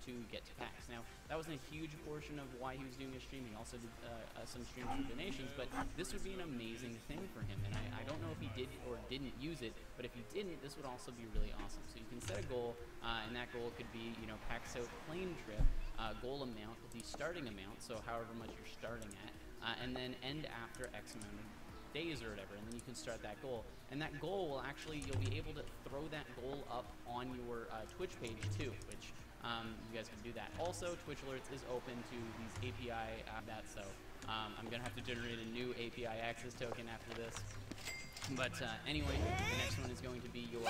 to get to packs. Now, that wasn't a huge portion of why he was doing his stream. He also did some streams for donations, but this would be an amazing thing for him. And I don't know if he did or didn't use it, but if he didn't, this would also be really awesome. So you can set a goal, and that goal could be, you know, Pack South plane trip, goal amount, the starting amount, so however much you're starting at, and then end after X amount of days or whatever, and then you can start that goal. And that goal will actually, you'll be able to throw that goal up on your Twitch page too, which you guys can do that. Also, Twitch Alerts is open to these API so I'm gonna have to generate a new API access token after this. But anyway, the next one is going to be your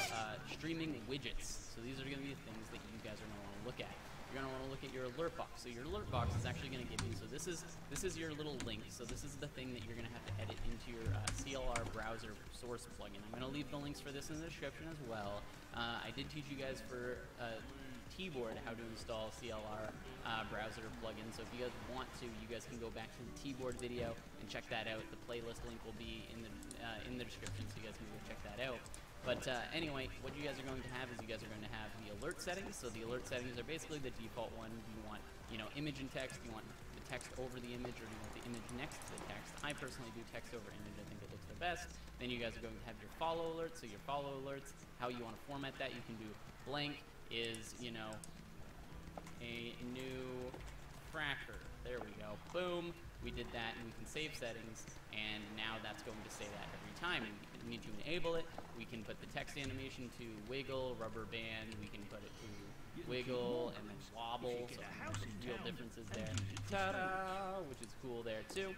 streaming widgets. So these are going to be the things that you guys are going to want to look at. You're going to want to look at your alert box. So your alert box is actually going to give you, so this is your little link. So this is the thing that you're going to have to edit into your CLR browser source plugin. I'm going to leave the links for this in the description as well. I did teach you guys for T-Board how to install CLR browser plugin. So if you guys want to, you guys can go back to the T-Board video and check that out. The playlist link will be in the description, so you guys can go check that out. But anyway, what you guys are going to have is you guys are going to have the alert settings. So the alert settings are basically the default one. Do you want, you know, image and text? Do you want the text over the image, or do you want the image next to the text? I personally do text over image. I think it looks the best. Then you guys are going to have your follow alerts. So your follow alerts, how you want to format that, you can do blank is, you know, a new tracker. There we go. Boom. We did that, and we can save settings, and now that's going to say that every time. We need to enable it. We can put the text animation to wiggle, rubber band. We can put it to wiggle and then wobble, so real differences there. Ta-da! Which is cool there too.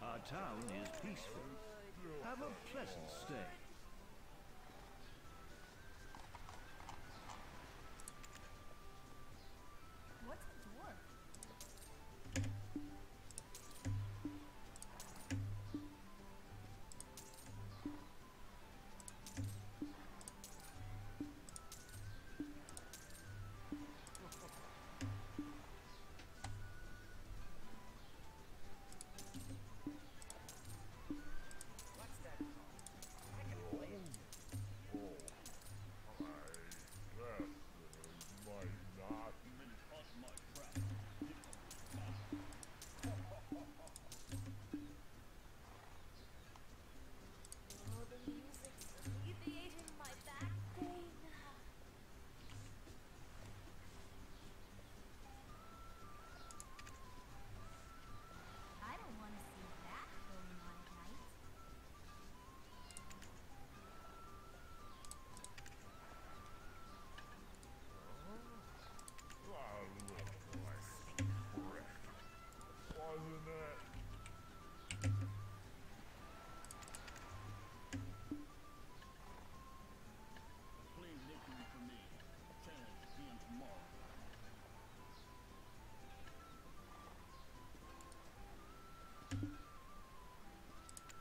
Our town is peaceful. Have a pleasant stay. What's a dwarf?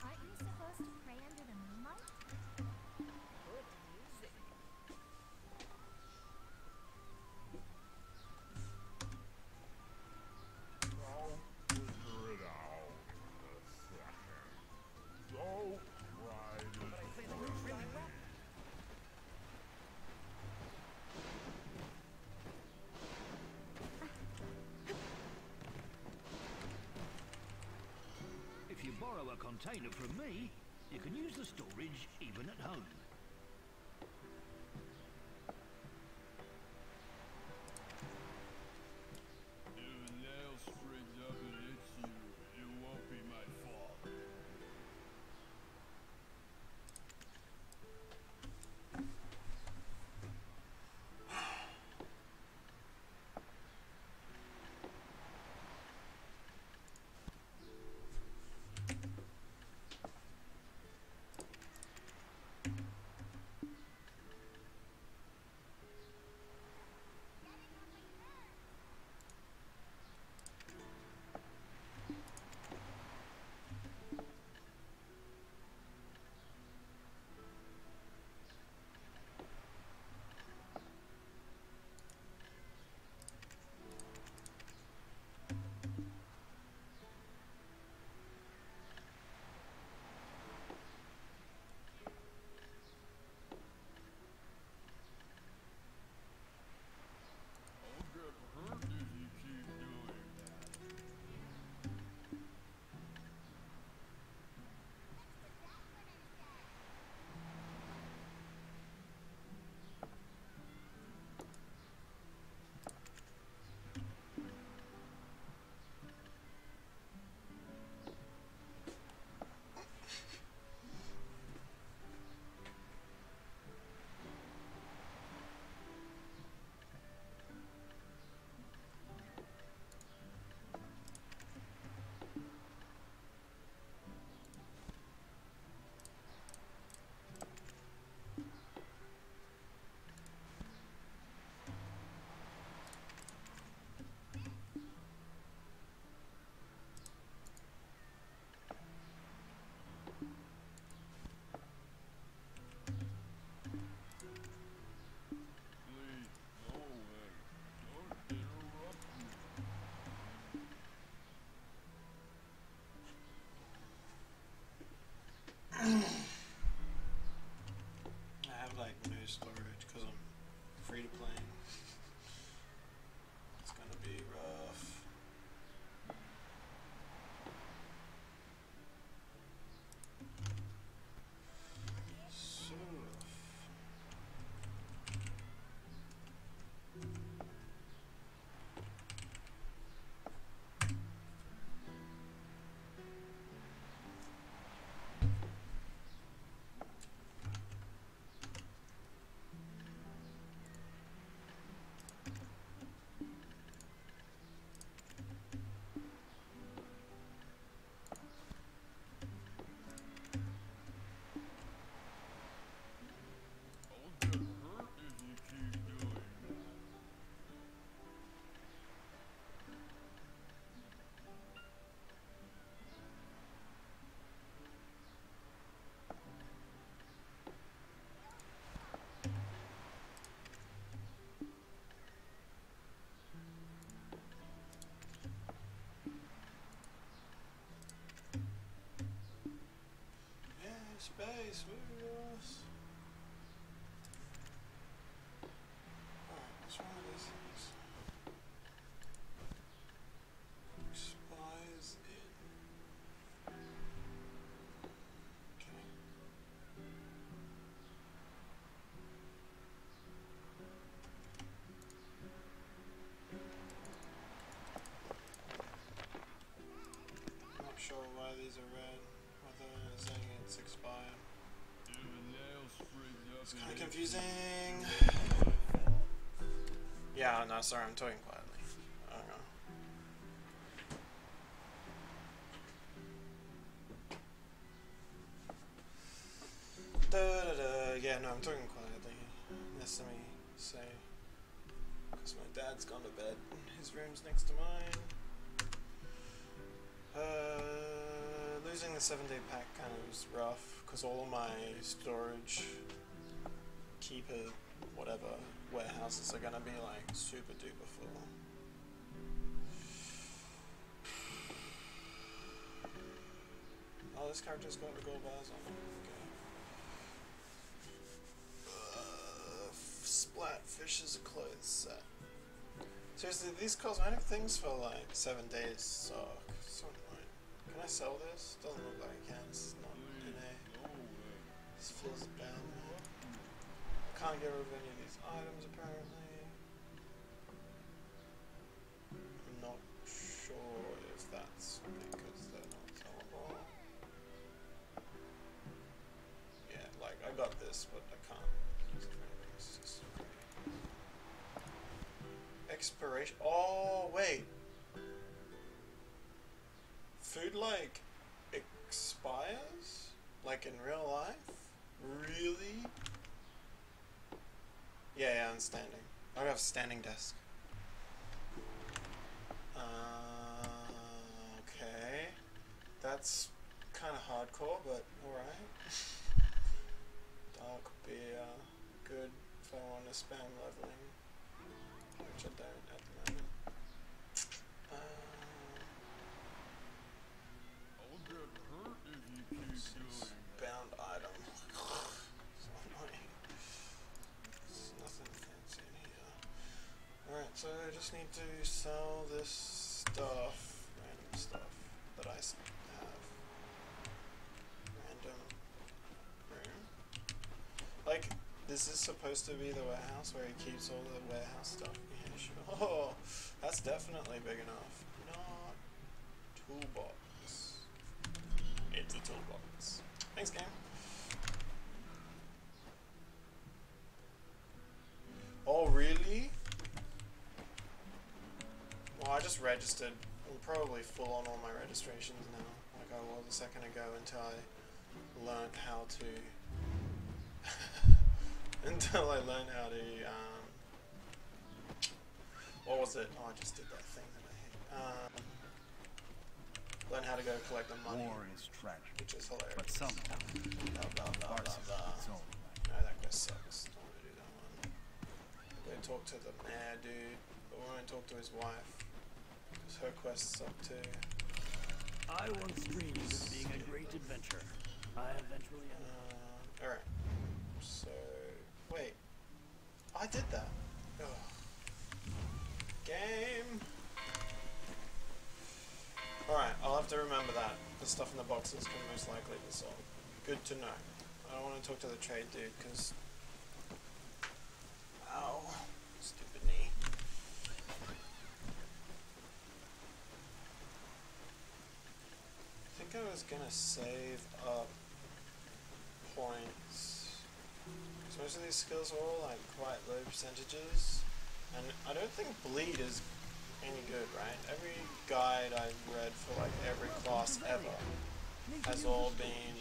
Aren't you supposed to pray under the moonlight? Good music. I'll figure it out in a second. Don't try to threaten me. If you borrow a container from me, you can use the storage even at home. If a nail springs up and hits you, it won't be my fault. storage because I'm free to play. It's gonna be rough. So rough. I'll get hurt if you keep doing that. Yeah, space, move us. Alright, what's wrong with these things? Expires in. Okay. I'm not sure why these are red, whether they're saying it's expired. If a nail springs up It's in kind of it, confusing. it's my fault. Yeah, no, sorry, I'm talking quietly. I don't know. Yeah, no, I'm talking quietly. Less than me say. Because my dad's gone to bed. His room's next to mine. Losing the 7-day pack kind of was rough. Because all of my storage, keeper, whatever, warehouses are gonna be like super duper full. Oh, this character's got the gold bars on it. Okay. Splat fishes a clothes set. Seriously, these cosmetic things for like 7 days suck. So annoying. Can I sell this? Doesn't look like I can. This is not NA. This feels bad, man. I can't get rid of any of these items apparently. I'm not sure if that's because they're not sellable. Yeah, like I got this, but I can't use it for anything. It's just great. Expiration. Oh wait. Food like expires? Like in real life? Really? Yeah, I'm standing. I have a standing desk. Okay. That's kind of hardcore, but alright. Dark beer. Good if I want to spam leveling. Which I don't at the moment. I'll get hurt if you keep doing that. Bound item. So annoying. There's nothing fancy in here. Alright, so I just need to sell this stuff, random stuff that I have. Random room. Like, this is supposed to be the warehouse where he keeps all the warehouse stuff. Yeah, sure. Oh, that's definitely big enough. Not toolbox. It's a toolbox. Thanks, game. Oh, really? Well, I just registered. I'm probably full on all my registrations now, like I was a second ago, until I learned how to until I learned how to what was it? Oh, I just did that thing that I hate. Learn how to go collect the money, War is tragic, which is hilarious. but sometimes Blah blah blah blah farce blah. its own. No, that guy sucks. Don't want to do that one. Go talk to the mayor dude, but we won't talk to his wife, because her quests suck too. I once dreamed of being a great adventurer. I eventually am. Alright. So, wait. did that. Ugh. Game. Alright, I'll have to remember that. The stuff in the boxes can most likely be sold. Good to know. I don't want to talk to the trade dude, because... Ow. Stupid knee. I think I was gonna save up points. Because most of these skills are all like quite low percentages. And I don't think bleed is any good, right? Every guide I've read for like every class ever has all been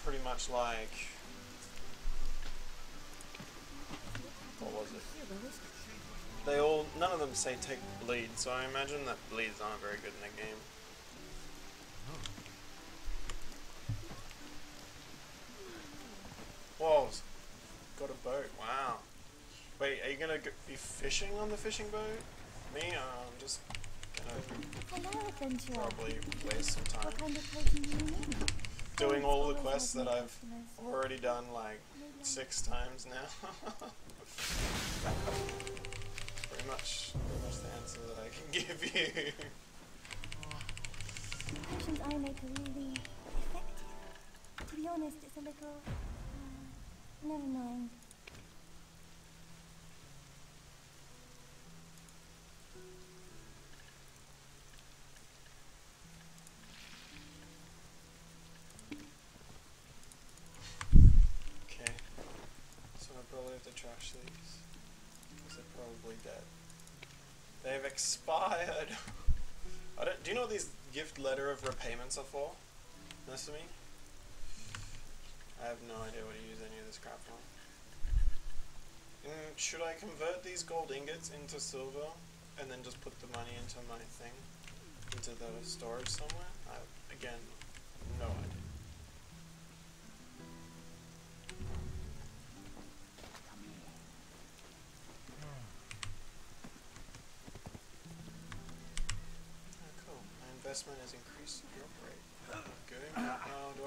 pretty much like, what was it? None of them say take bleed, so I imagine that bleeds aren't very good in the game. Whoa, got a boat, wow. Wait, are you gonna be fishing on the fishing boat? Me, I'm just gonna Hello, adventurer. probably waste some time What kind of coaching do you need? doing all the Always quests have that new I've customers. already done like 6 times now. pretty much the answer that I can give you. Actions I make are really effective. To be honest, it's a little... never mind. Okay, so I probably have to trash these, because they're probably dead. They've expired! Do you know what these gift letter of repayments are for? Listen to me? I have no idea what to use any of this crap for. Should I convert these gold ingots into silver, and then just put the money into my thing? Into the storage somewhere? Again, no idea. Investment has increased drop rate. Good. Do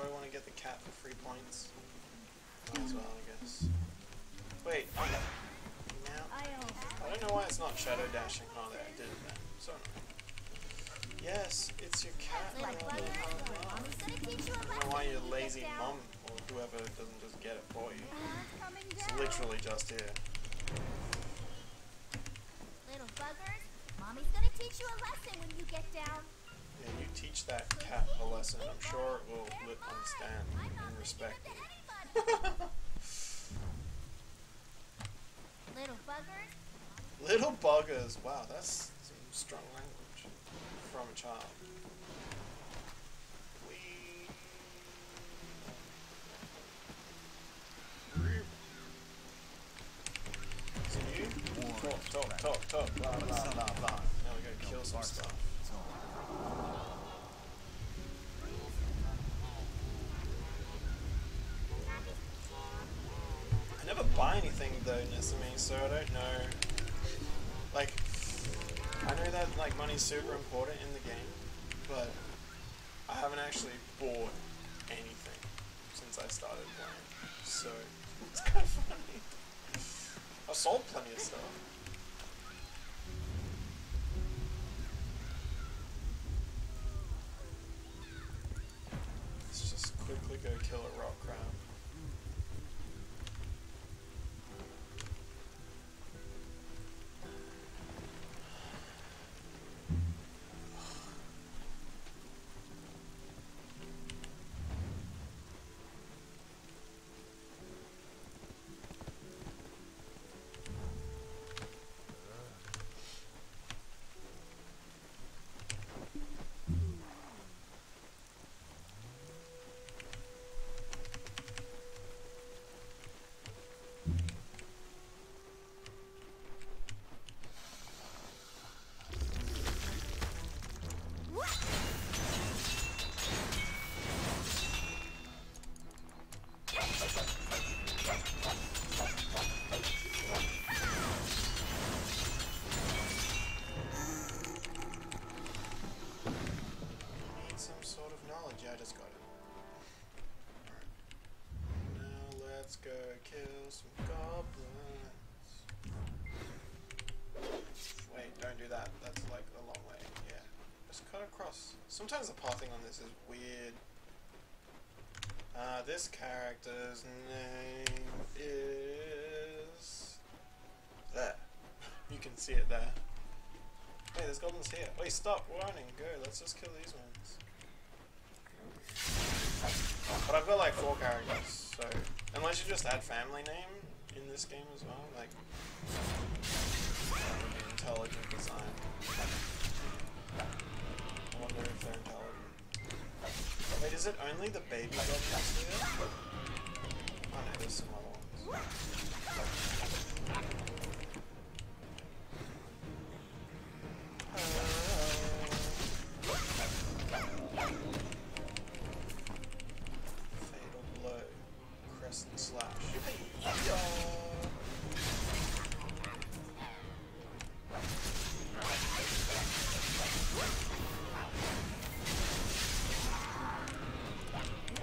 I want to get the cat for 3 points? Might as well, I guess. Wait. Now. I don't know why it's not shadow dashing. Oh, there, I did it then. So annoying. Yes, it's your cat. I don't know why your lazy mum or whoever doesn't just get it for you. It's literally just here. Little buggers, Mommy's gonna teach you a lesson when you get down. Yeah, you teach that cat a lesson. I'm sure it will understand and respect you. Little buggers. Little buggers. Wow, that's some strong language from a child. Is it you? Talk, blah, blah, blah, blah. Now we gotta kill some stuff. I never buy anything though, Nesame, so I don't know. Like, I know that like money's super important in the game, but I haven't actually bought anything since I started playing. So it's kind of funny. I've sold plenty of stuff. Let's just quickly go kill a rock crab. Let's go kill some goblins. Wait, don't do that. That's like a long way. Yeah. Just cut across. Sometimes the pathing on this is weird. This character's name is... there. You can see it there. Wait, there's goblins here. Wait, stop running. Go. Let's just kill these ones. But I've got like 4 characters, so... unless you just add family name in this game as well, like... that would be intelligent design. I wonder if they're intelligent. Wait, is it only the baby goblins here? Oh no, there's some other ones. Fatal blow. Crescent slash. Hey-ya!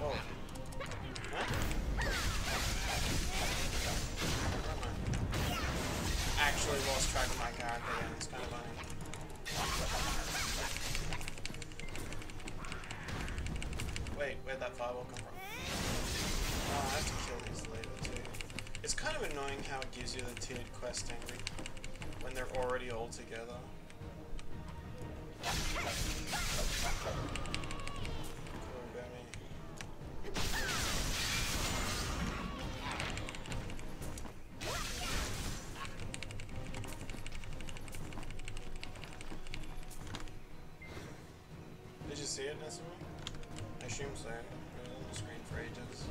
Oh. Huh? Actually lost track of my character again, it's kind of funny. Wait, where'd that fireball come from? Oh, I have to kill these later too. It's kind of annoying how it gives you the tiered questing when they're already all together. Cool, go me. Did you see it, Nessie? I assume so. It was on the screen for ages.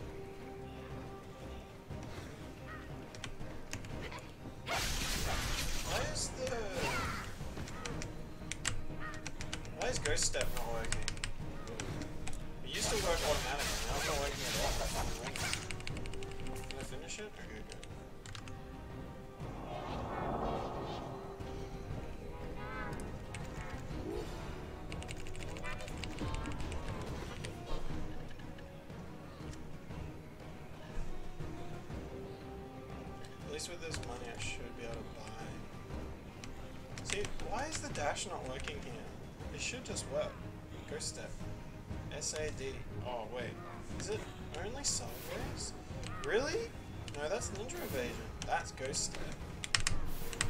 Why is Ghost Step not working? It used to work automatically, now it's not working at all. Can I finish it? Okay, good. At least with this money I should be able to buy. See, why is the dash not working here? It should just work. Ghost Step. SAD. Oh wait. Is it only sideways? Really? No, that's Ninja Evasion. That's Ghost Step.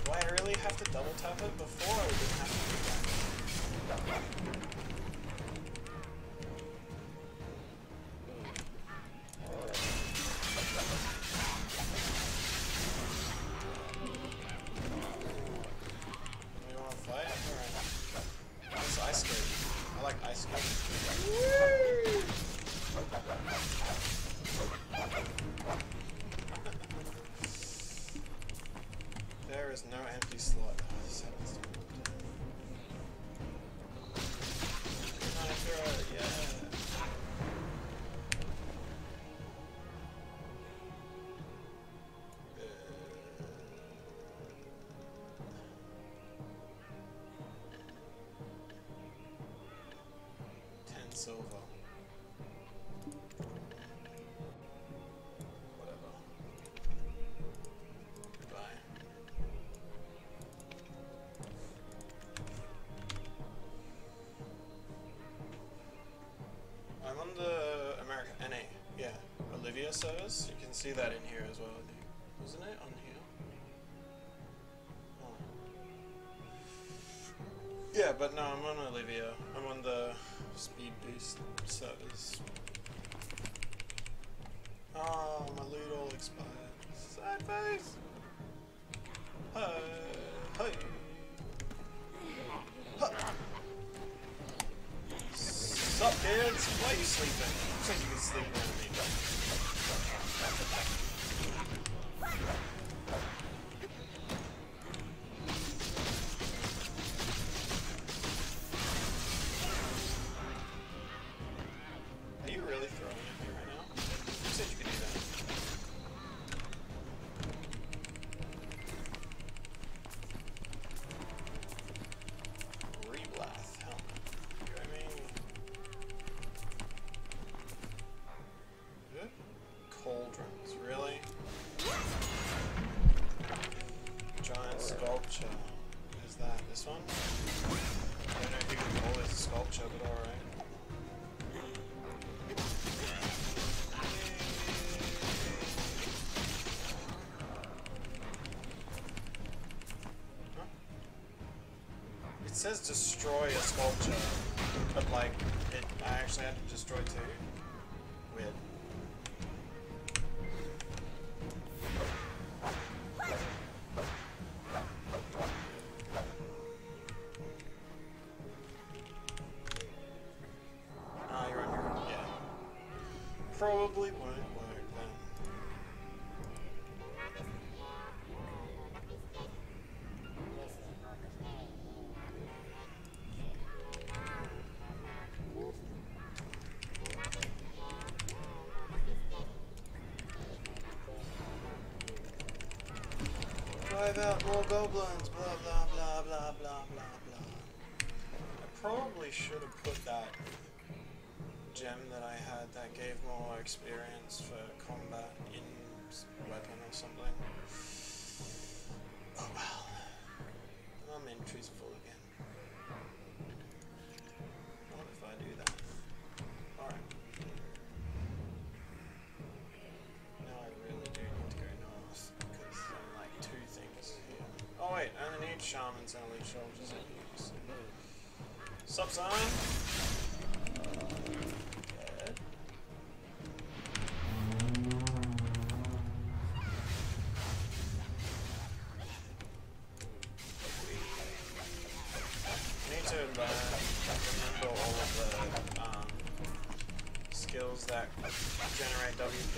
Do I really have to double tap it? Before I didn't have to do that. Ice skate. I like ice skating. There is no empty slot. Oh, this happens to me. Yeah. 10 silver. Whatever. Goodbye. I'm on the American NA. Yeah, Olivia service. You can see that in here as well, I think. Wasn't it on here? Oh. Yeah, but no, I'm on Olivia. I'm on the speed boost service. Oh, my loot all expired. Sad face! Hey! Hey! Huh. Sup, kids? Why are you sleeping? Looks like you can sleep around me. Are you really throwing at me right now? You said you could do that. Reblath helmet. You know what I mean? Good? Cauldrons, really? says destroy a sculpture, but like, I actually had to destroy 2. Weird. Ah, you're on your own, yeah. Probably won't work then. Drive out more goblins, blah blah blah blah blah blah blah. I probably should have put that gem that I had that gave more experience for combat in weapon or something. Oh well. My inventory's full again. What if I do that? Alright. Now I really do need to go north because there are like 2 things here. Oh wait, I only need shamans and elite soldiers in use. Sup, son? Remember all of the skills that generate WP.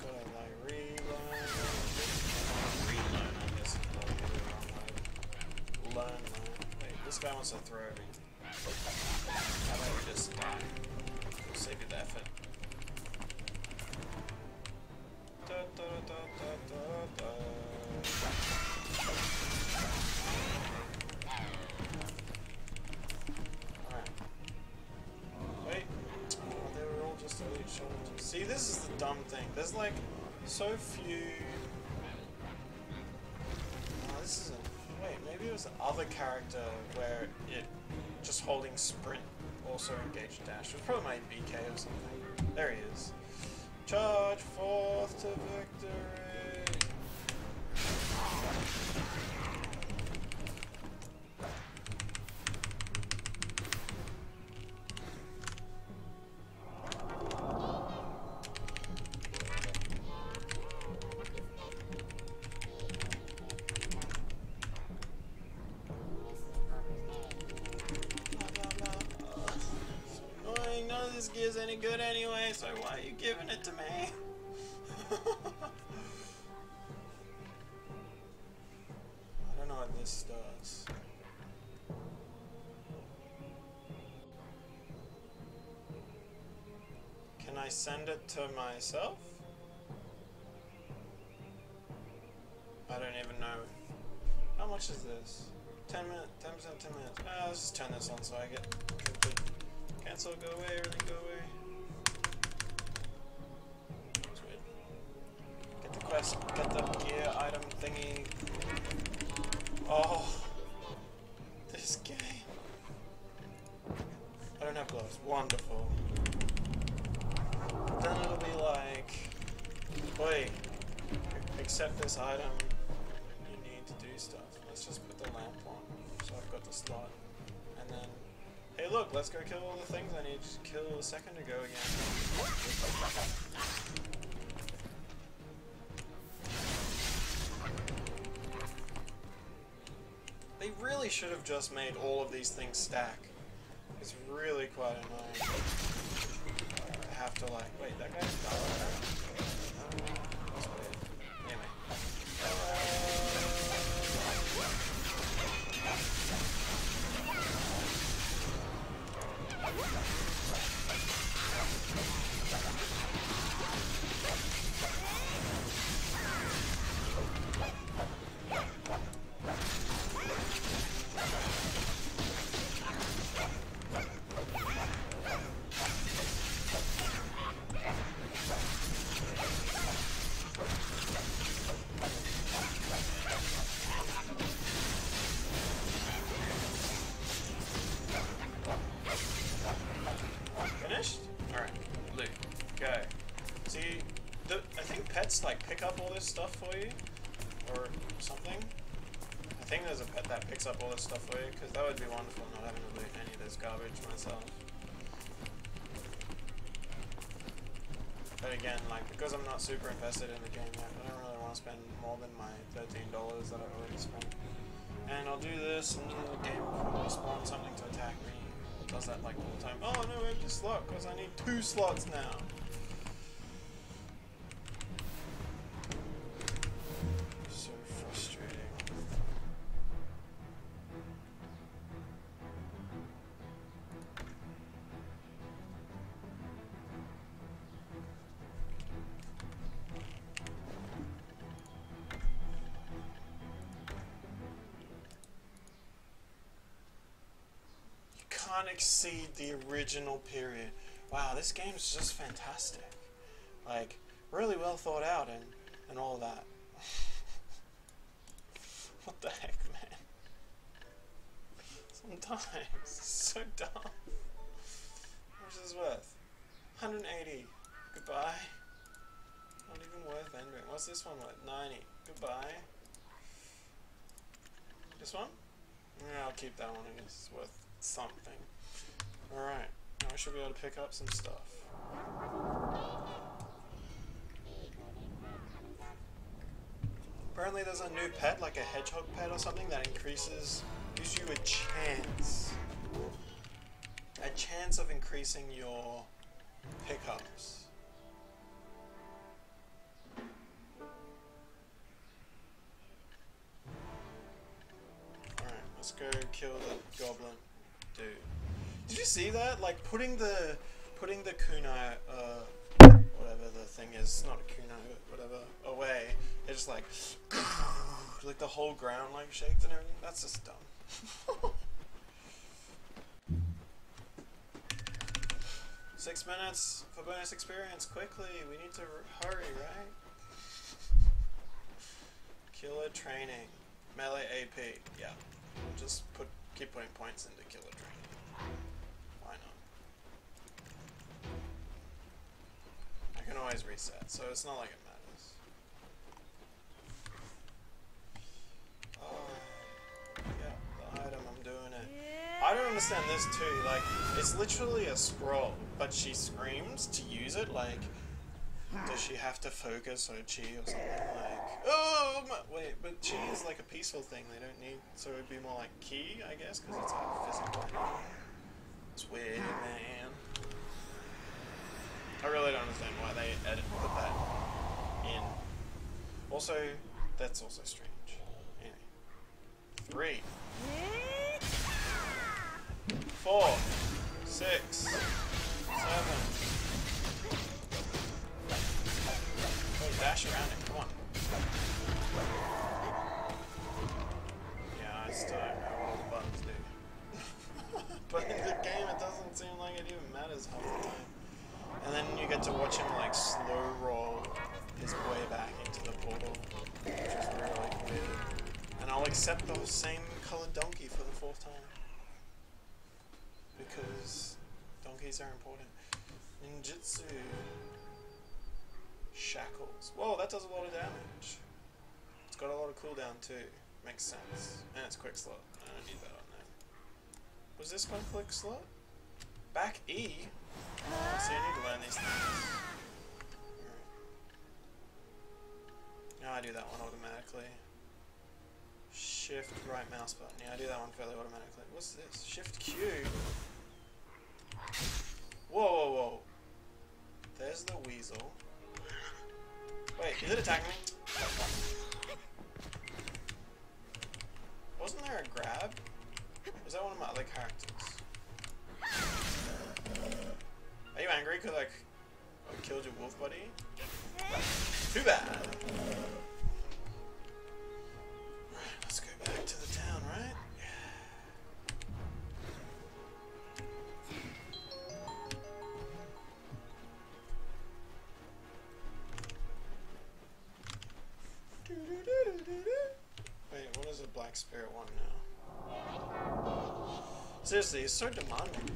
Gotta like relearn, I guess is probably the wrong word. Learn. Wait, this guy wants to throw me. How about we just we'll save you the effort. Alright. Wait. Oh, they were all just elite soldiers. See, this is the dumb thing. There's like so few. Oh, this isn't. Wait, maybe it was the other character where it just holding sprint also engaged dash. It was probably my BK or something. There he is. Charge forth to victory! None of this gear's any good anyway, so why are you giving it to me? I don't know what this does. Can I send it to myself? I don't even know. How much is this? 10 minutes, 10%, 10 minutes. Ah, let's just turn this on so I get complete. Cancel, go away, everything go away. That's weird. Get the quest, get the gear item thingy. Oh, this game. I don't have gloves. Wonderful. Then it'll be like, wait, accept this item. You need to do stuff. Let's just put the lamp on. So I've got the slot. And then, hey look, let's go kill all the things I need to kill a second ago again. They really should have just made all of these things stack. It's really quite annoying. I have to like, wait, that guy's died. That's weird. Anyway. this stuff for you? Or something? I think there's a pet that picks up all this stuff for you, because that would be wonderful not having to loot any of this garbage myself. But again, like, because I'm not super invested in the game yet, I don't really want to spend more than my $13 that I've already spent. And I'll do this, and the game will spawn something to attack me. It does that like all the time. Oh no, empty slot, because I need 2 slots now. So frustrating. Can't exceed the original period. Wow, this game's just fantastic. Like, really well thought out and all that. What the heck, man? Sometimes it's so dumb. How much is this worth? 180. Goodbye. Not even worth entering. What's this one worth? 90. Goodbye. This one? Yeah, I'll keep that one. I guess it's worth something. Alright, now I should be able to pick up some stuff. Apparently there's a new pet, like a hedgehog pet or something, that gives you a chance. A chance of increasing your pickups. Alright, let's go kill the goblin dude. Did you see that? Like putting the kunai, whatever the thing is, not a kunai, but whatever, away. It just like the whole ground like shaked and everything. That's just dumb. 6 minutes for bonus experience. Quickly, we need to hurry, right? Killer training, melee AP. Yeah, just keep putting points into killer training. Why not? I can always reset, so it's not like it matters. Yeah, the item, I'm doing it. I don't understand this too, like, it's literally a scroll, but she screams to use it, like, does she have to focus or chi or something, like, oh, wait, but chi is like a peaceful thing, they don't need, so it'd be more like ki, I guess, because it's a physical thing. It's weird, man. I really don't understand why they put that in. Also, that's also strange. Anyway. 3, 4, 6, 7. Oh, dash around it, come on. Yeah, I still don't know what all the buttons do. But in the game, it doesn't seem like it even matters half the time. And then you get to watch him like slow roll his way back into the portal, which is really weird. And I'll accept the same colored donkey for the 4th time. Because donkeys are important. Ninjutsu. Shackles. Whoa, that does a lot of damage. It's got a lot of cooldown too. Makes sense. And it's quick slot. I don't need that on there. Was this one quick slot? Back E? Oh, so you need to learn these things. Alright. No, I do that one automatically. Shift right mouse button. Yeah, I do that one fairly automatically. What's this? Shift Q. Whoa, whoa, whoa. There's the weasel. Wait, is it attacking me? Wasn't there a grab? Was that one of my other characters? Are you angry because I killed your wolf buddy? Too bad. Let's go back to the town, right? Wait, what is a black spirit one now? Seriously, it's so demanding.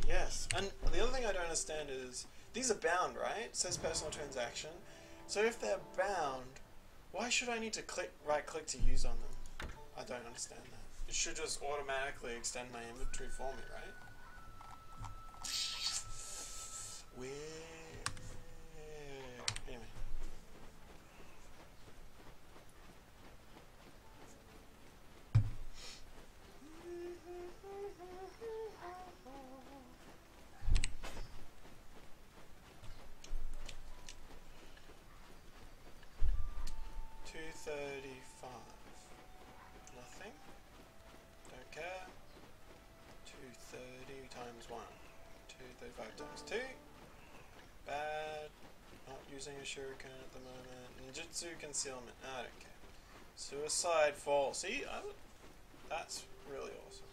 Yes, and the other thing I don't understand is, these are bound, right? It says personal transaction. So if they're bound, why should I need to right click to use on them? I don't understand that. It should just automatically extend my inventory for me, right? Weird. Anyway. $235. Nothing. Don't care. 230 times 1. 235 times 2. Bad. Not using a shuriken at the moment. Ninjutsu concealment. I don't care. Suicide fall. See? That's really awesome.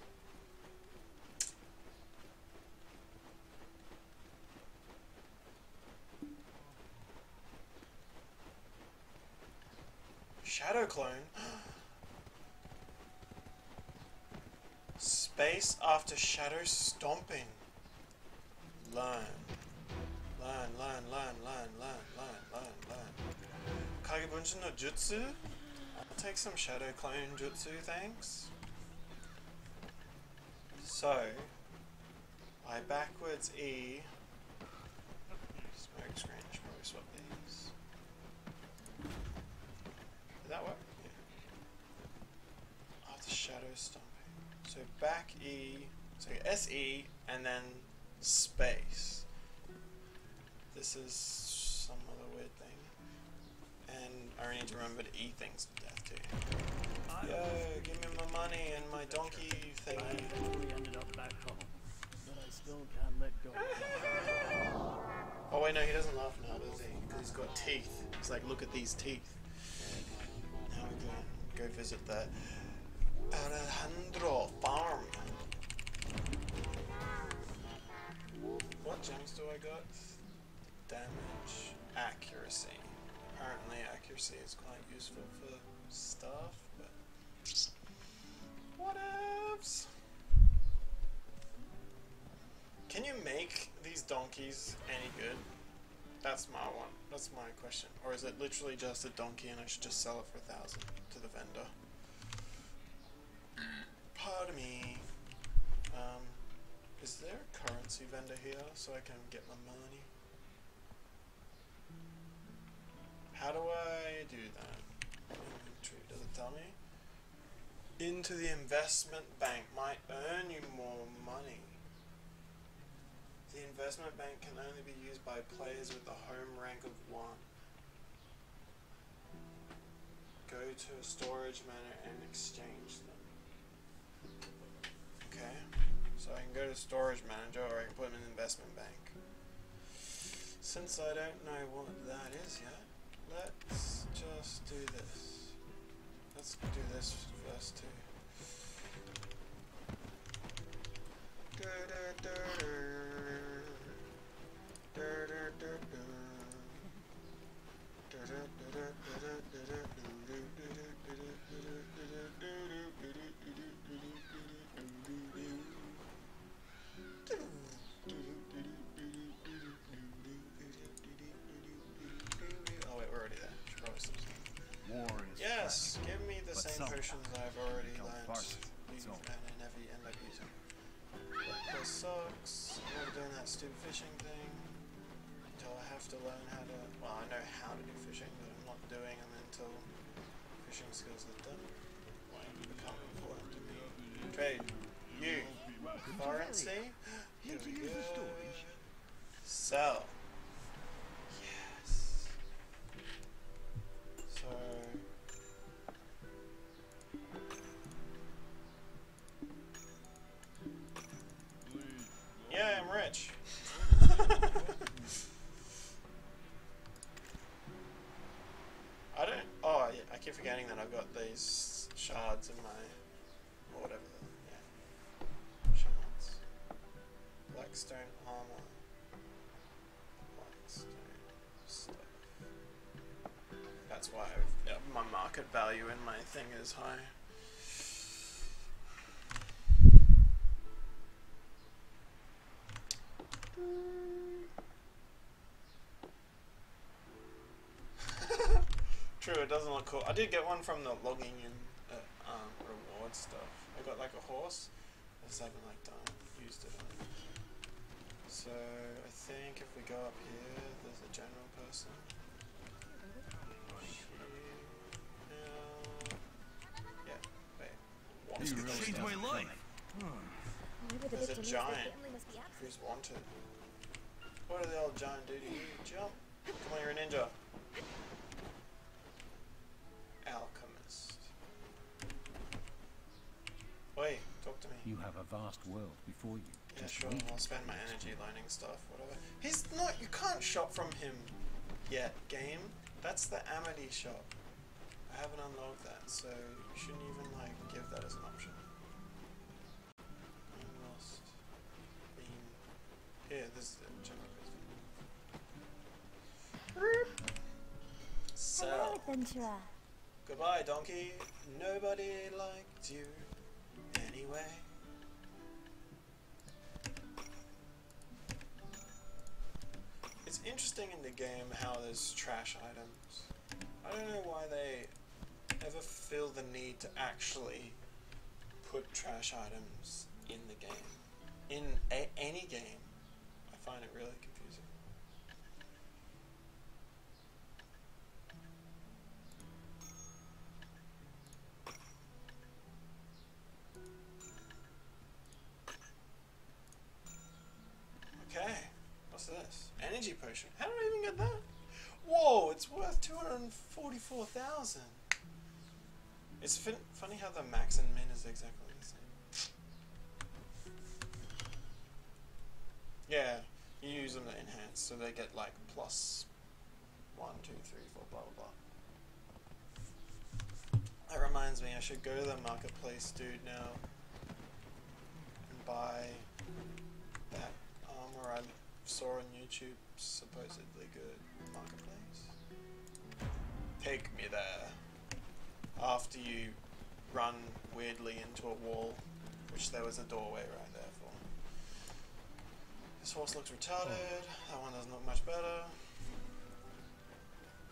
Shadow clone. Space after shadow stomping. Learn. Learn. Kagebunjin no jutsu. I'll take some shadow clone jutsu, thanks. So, I backwards E. Smoke screen, I should probably swap these. Did that work? Yeah. After shadow stomping. So back E, so SE, and then space. This is some other weird thing. And I really need to remember to E things to death too. Yo, give me my money and my donkey thingy. We ended up back home, but I still can't let go. Oh wait, no, he doesn't laugh now, does he? Because he's got teeth. He's like, look at these teeth. Now we go visit the Alejandro farm. What gems do I got? Damage, accuracy. Apparently accuracy is quite useful for stuff, but whatevs. Can you make these donkeys any good? That's my one. That's my question. Or is it literally just a donkey and I should just sell it for 1,000 to the vendor? Pardon me. Is there a currency vendor here so I can get my money? How do I do that? Inventory, does it tell me? Into the investment bank might earn you more money. The investment bank can only be used by players with a home rank of 1. Go to a storage manor and exchange them. Okay, so I can go to storage manager or I can put them in investment bank. Since I don't know what that is yet, let's just do this. Let's do this first too. Oh wait, we're already there. Should probably stop saying. Yes, give me the same potions I've already learned. And I never end up using. This sucks. I'm never doing that stupid fishing thing until I have to learn how to. Well, I know how to do fishing, but I'm not doing them until fishing skills are done. Why become important to me? Trade. You. Currency. Here we go. Sell. Yes. So. Yeah, I'm rich. I don't. Oh, yeah, I keep forgetting that I've got these shards in my. Or whatever. Yeah. Shards. Blackstone armor. Blackstone stuff. That's why my market value in my thing is high. True, it doesn't look cool. I did get one from the logging in reward stuff. I got like a horse. I just haven't like used it on it. So I think if we go up here, there's a general person. Yeah, wait. What's You changed my life. There's a giant who's wanted. What did the old giant do to you? Jump! Come on, you're a ninja. Alchemist. Wait, talk to me. You have a vast world before you. Yeah, Just sure. read I'll spend my energy learning stuff, whatever. He's not. You can't shop from him yet, game. That's the Amity shop. I haven't unlocked that, so you shouldn't even like give that as an option. I'm lost. Here, this is the general question. Hello, Sell. adventurer. Goodbye, donkey. Nobody liked you anyway. It's interesting in the game how there's trash items. I don't know why they ever feel the need to actually put trash items in the game. In any game. I find it really confusing. Okay, what's this? Energy potion. How did I even get that? Whoa, it's worth 244,000. It's funny how the max and min is exactly the same. Yeah, you use them to enhance, so they get like plus 1, 2, 3, 4, blah blah blah. That reminds me, I should go to the marketplace dude now and buy that armor I saw on YouTube, supposedly good marketplace. Take me there. After you run weirdly into a wall, which there was a doorway right there for. This horse looks retarded. That one doesn't look much better.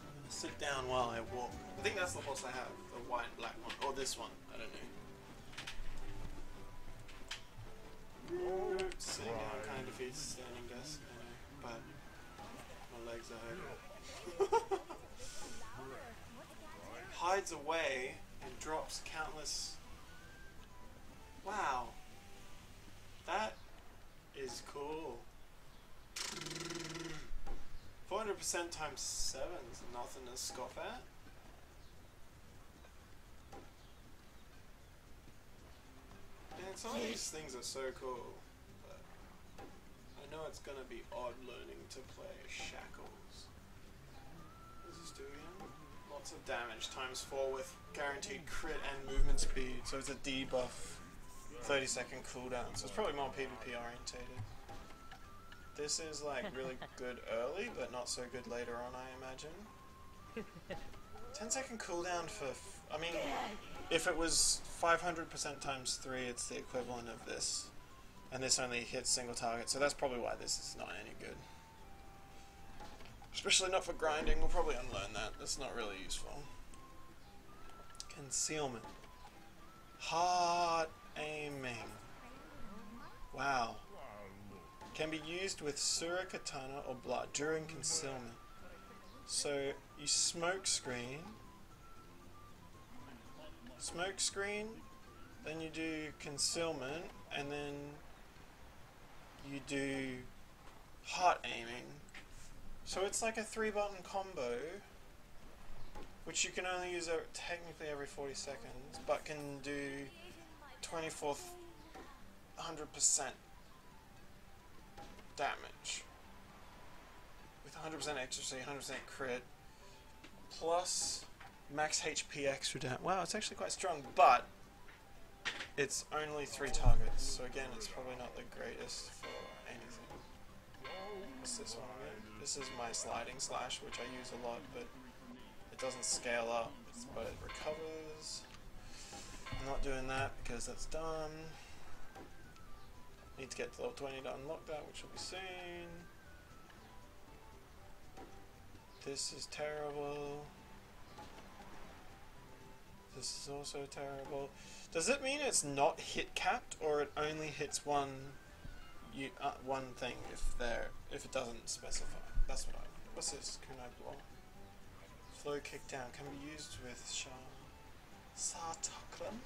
I'm gonna sit down while I walk. I think that's the horse I have, the white and black one, or this one. I don't know. Sitting down kind of defeats standing desk, I know, but my legs are hurting. Hides away and drops countless. Wow, that is cool. 400% times 7 is nothing to scoff at. Man, some of these things are so cool, but I know it's gonna be odd learning to play Shackles. What does this do again? Lots of damage times 4 with guaranteed crit and movement speed, so it's a debuff, 30-second cooldown, so it's probably more PvP orientated. This is like really good early, but not so good later on, I imagine. 10-second cooldown for, I mean, if it was 500% times 3, it's the equivalent of this. And this only hits single target, so that's probably why this is not any good. Especially not for grinding, we'll probably unlearn that. That's not really useful. Concealment. Hard aiming. Wow. Can be used with Sura Katana or blood during concealment. So you smoke screen, then you do concealment, and then you do heart aiming. So it's like a 3-button combo, which you can only use technically every 40 seconds, but can do 100% damage. With 100% accuracy, 100% crit, plus max HP extra damage. Wow, it's actually quite strong, but it's only 3 targets, so again, it's probably not the greatest for anything. What's this one again? This is my sliding slash, which I use a lot, but it doesn't scale up, but it recovers. I'm not doing that because that's dumb. Need to get to level 20 to unlock that, which will be soon. This is terrible. This is also terrible. Does it mean it's not hit capped, or it only hits one thing if it doesn't specify? That's what I. What's this? Kunai block. Flow kick down can be used with Sartaklam.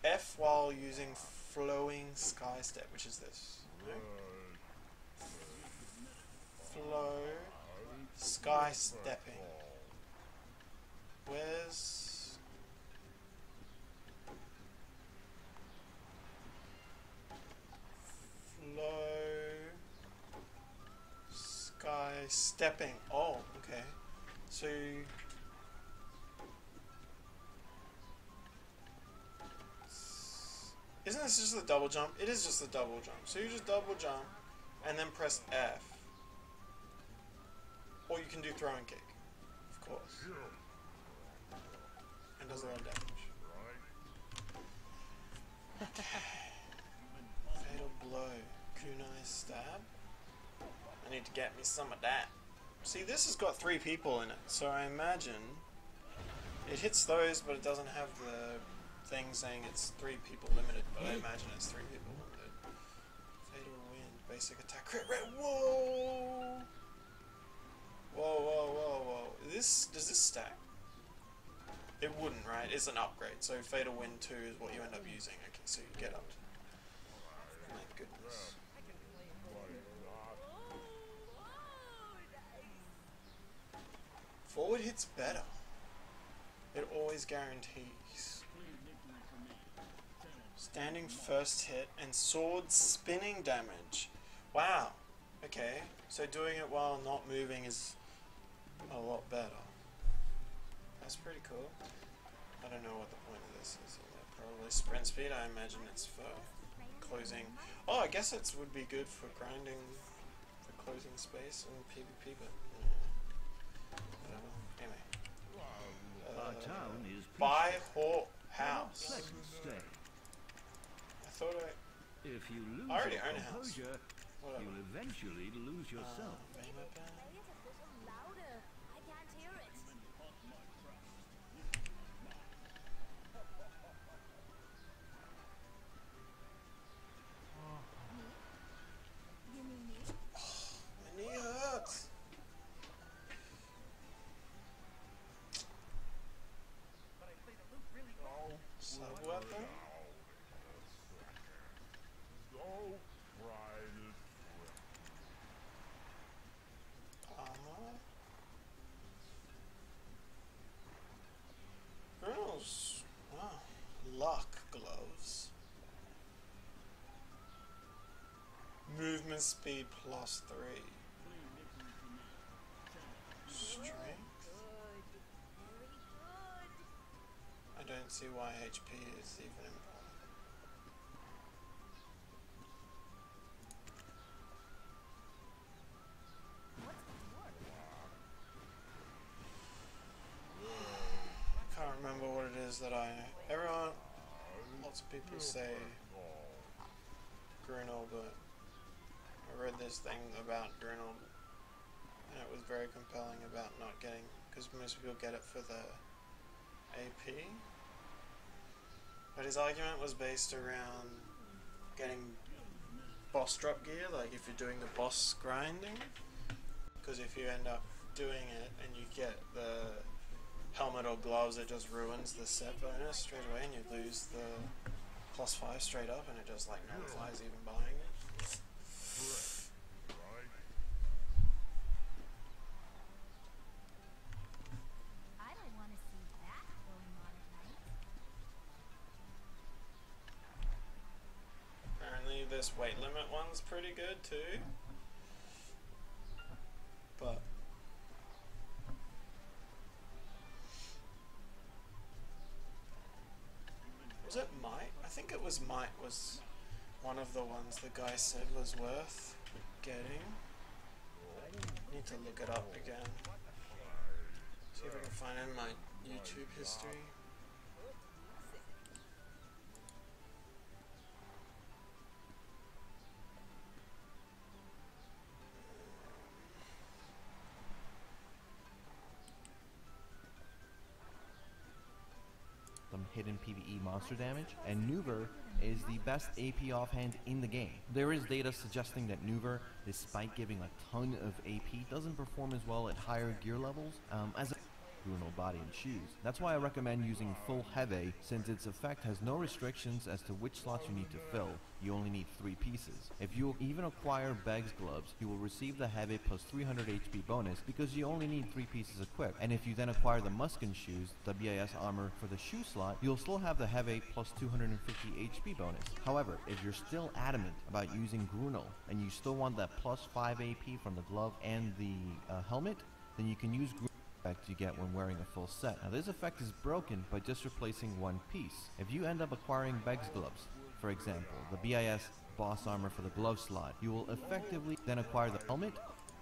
F while using flowing sky step, which is this. No? Flow sky stepping. Where's flow sky stepping? Oh, okay. So isn't this just the double jump? It is just the double jump. So you just double jump and then press F. Or you can do throw and kick, of course. And does a lot of damage. Fatal blow. Kunai stab. I need to get me some of that. See, this has got 3 people in it, so I imagine it hits those, but it doesn't have the thing saying it's 3 people limited, but I imagine it's 3 people limited. Fatal wind, basic attack, crit rate. Whoa! Whoa, whoa, whoa, whoa. Does this stack? It wouldn't, right? It's an upgrade, so Fatal Wind 2 is what you end up using. Okay, so you get up to... My goodness. Forward hits better. It always guarantees. Standing first hit and sword spinning damage. Wow. Okay, so doing it while not moving is a lot better. That's pretty cool. I don't know what the point of this is. Probably sprint speed. I imagine it's for closing. Oh, I guess it would be good for grinding, for closing space and PvP, but whatever. Anyway. Our town is Buy house. pleasant stay. I thought If you lose I already your own a house. composure, whatever. you'll eventually lose yourself. Bang, bang, bang. Louder. I can't hear it. You mean me? My knee hurts. Sub weapon? Armor? Girls. Wow. Luck gloves. Movement speed plus 3. Strength? I don't see why HP is even important. Can't remember what it is that lots of people say Grunel, but I read this thing about Grunel and it was very compelling about not getting, because most people get it for the AP, but his argument was based around getting boss drop gear, like if you're doing the boss grinding, because if you end up doing it and you get the helmet or gloves, it just ruins the set bonus straight away and you lose the +5 straight up and it just like nullifies even buying it. I don't want to see that going on at night. Apparently this weight limit one's pretty good too. But was it Might? I think it was Might was one of the ones the guy said was worth getting. Need to look it up again. See if I can find it in my YouTube history. The hidden PvE monster damage, and Nuver is the best AP offhand in the game. There is data suggesting that Nuver, despite giving a ton of AP, doesn't perform as well at higher gear levels as a Bruno body and shoes. That's why I recommend using full Heve, since its effect has no restrictions as to which slots you need to fill. You only need 3 pieces. If you even acquire Beg's gloves, you will receive the Heve plus 300 HP bonus because you only need 3 pieces equipped. And if you then acquire the Muskin shoes, the BIS armor for the shoe slot, you'll still have the Heve plus 250 HP bonus. However, if you're still adamant about using Grunel and you still want that plus 5 AP from the glove and the helmet, then you can use Grunel effect you get when wearing a full set. Now this effect is broken by just replacing one piece. If you end up acquiring Beg's gloves, for example, the BIS boss armor for the glove slot, you will effectively then acquire the helmet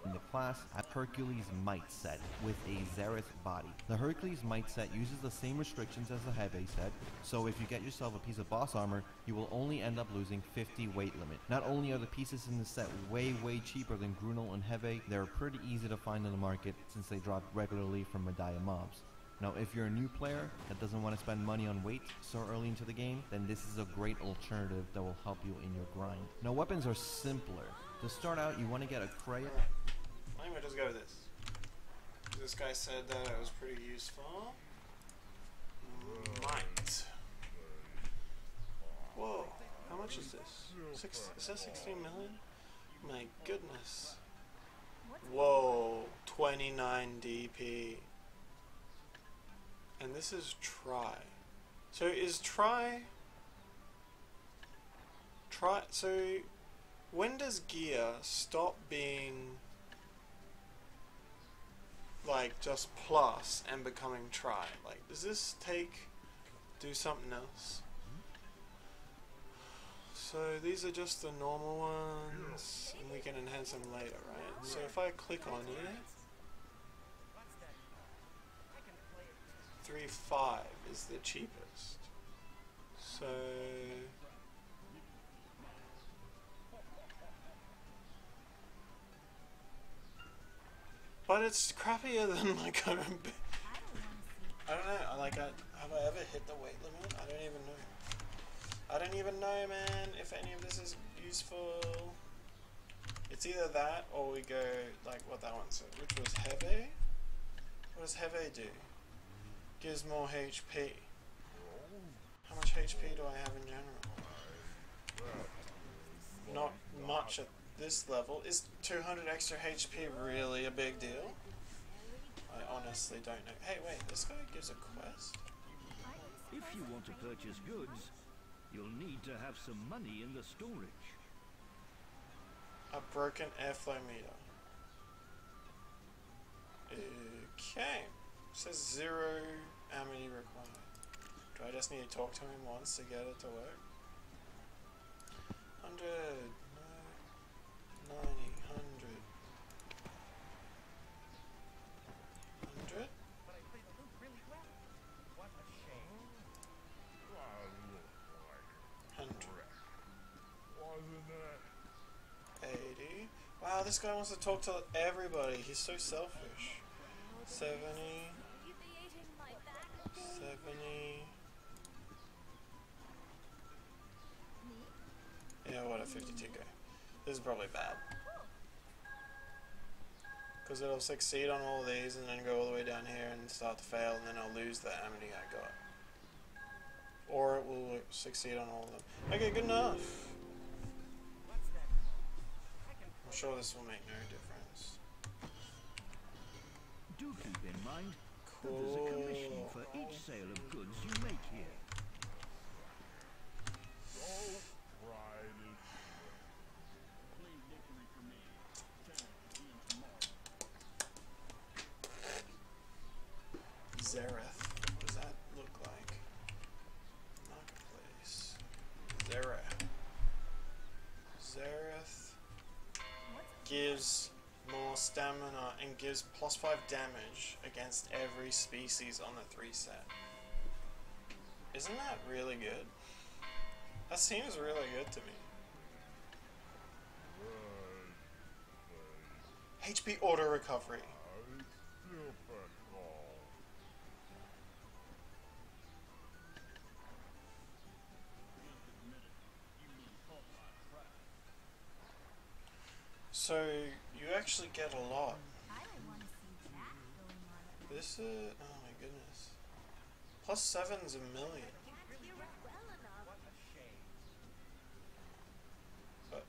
in the class at Hercules Might set with a Xerath body. The Hercules Might set uses the same restrictions as the Heve set, so if you get yourself a piece of boss armor, you will only end up losing 50 weight limit. Not only are the pieces in the set way cheaper than Grunel and Heve, they're pretty easy to find in the market since they drop regularly from Medaya mobs. Now if you're a new player that doesn't want to spend money on weight so early into the game, then this is a great alternative that will help you in your grind. Now weapons are simpler. To start out, you want to get a Kreia. I'm gonna just go with this. This guy said that it was pretty useful. Might. Whoa, how much is this? Is that 16 million? My goodness. Whoa, 29 DP. And this is try. So is try... So when does gear stop being like just plus and becoming try? Like, does this do something else? So these are just the normal ones, and we can enhance them later, right? So if I click on it, 3.5 is the cheapest. So but it's crappier than my current bit. I don't know, have I ever hit the weight limit? I don't even know. I don't even know, man, if any of this is useful. It's either that or we go like what that one said, which was Heve. What does Heve do? Gives more HP. How much HP do I have in general? Not much at this level. Is 200 extra HP really a big deal? I honestly don't know. Hey, wait, this guy gives a quest? If you want to purchase goods, you'll need to have some money in the storage. A broken airflow meter. Okay. Says 0 amity required. Do I just need to talk to him once to get it to work? 100, 90, 100. 100? Wasn't it? 80. Wow, this guy wants to talk to everybody. He's so selfish. 70. 70. Yeah, what a 52k. This is probably bad. Because it'll succeed on all these and then go all the way down here and start to fail, and then I'll lose the amity I got. Or it will succeed on all of them. Okay, good enough. I'm sure this will make no difference. Do keep in mind that there's a commission for each sale of goods you make here. Xerath. What does that look like? Marketplace. Xerath. Xerath gives more stamina and gives +5 damage against every species on the 3 set. Isn't that really good? That seems really good to me. HP auto recovery. So you actually get a lot. This is, oh my goodness. +7's a million. But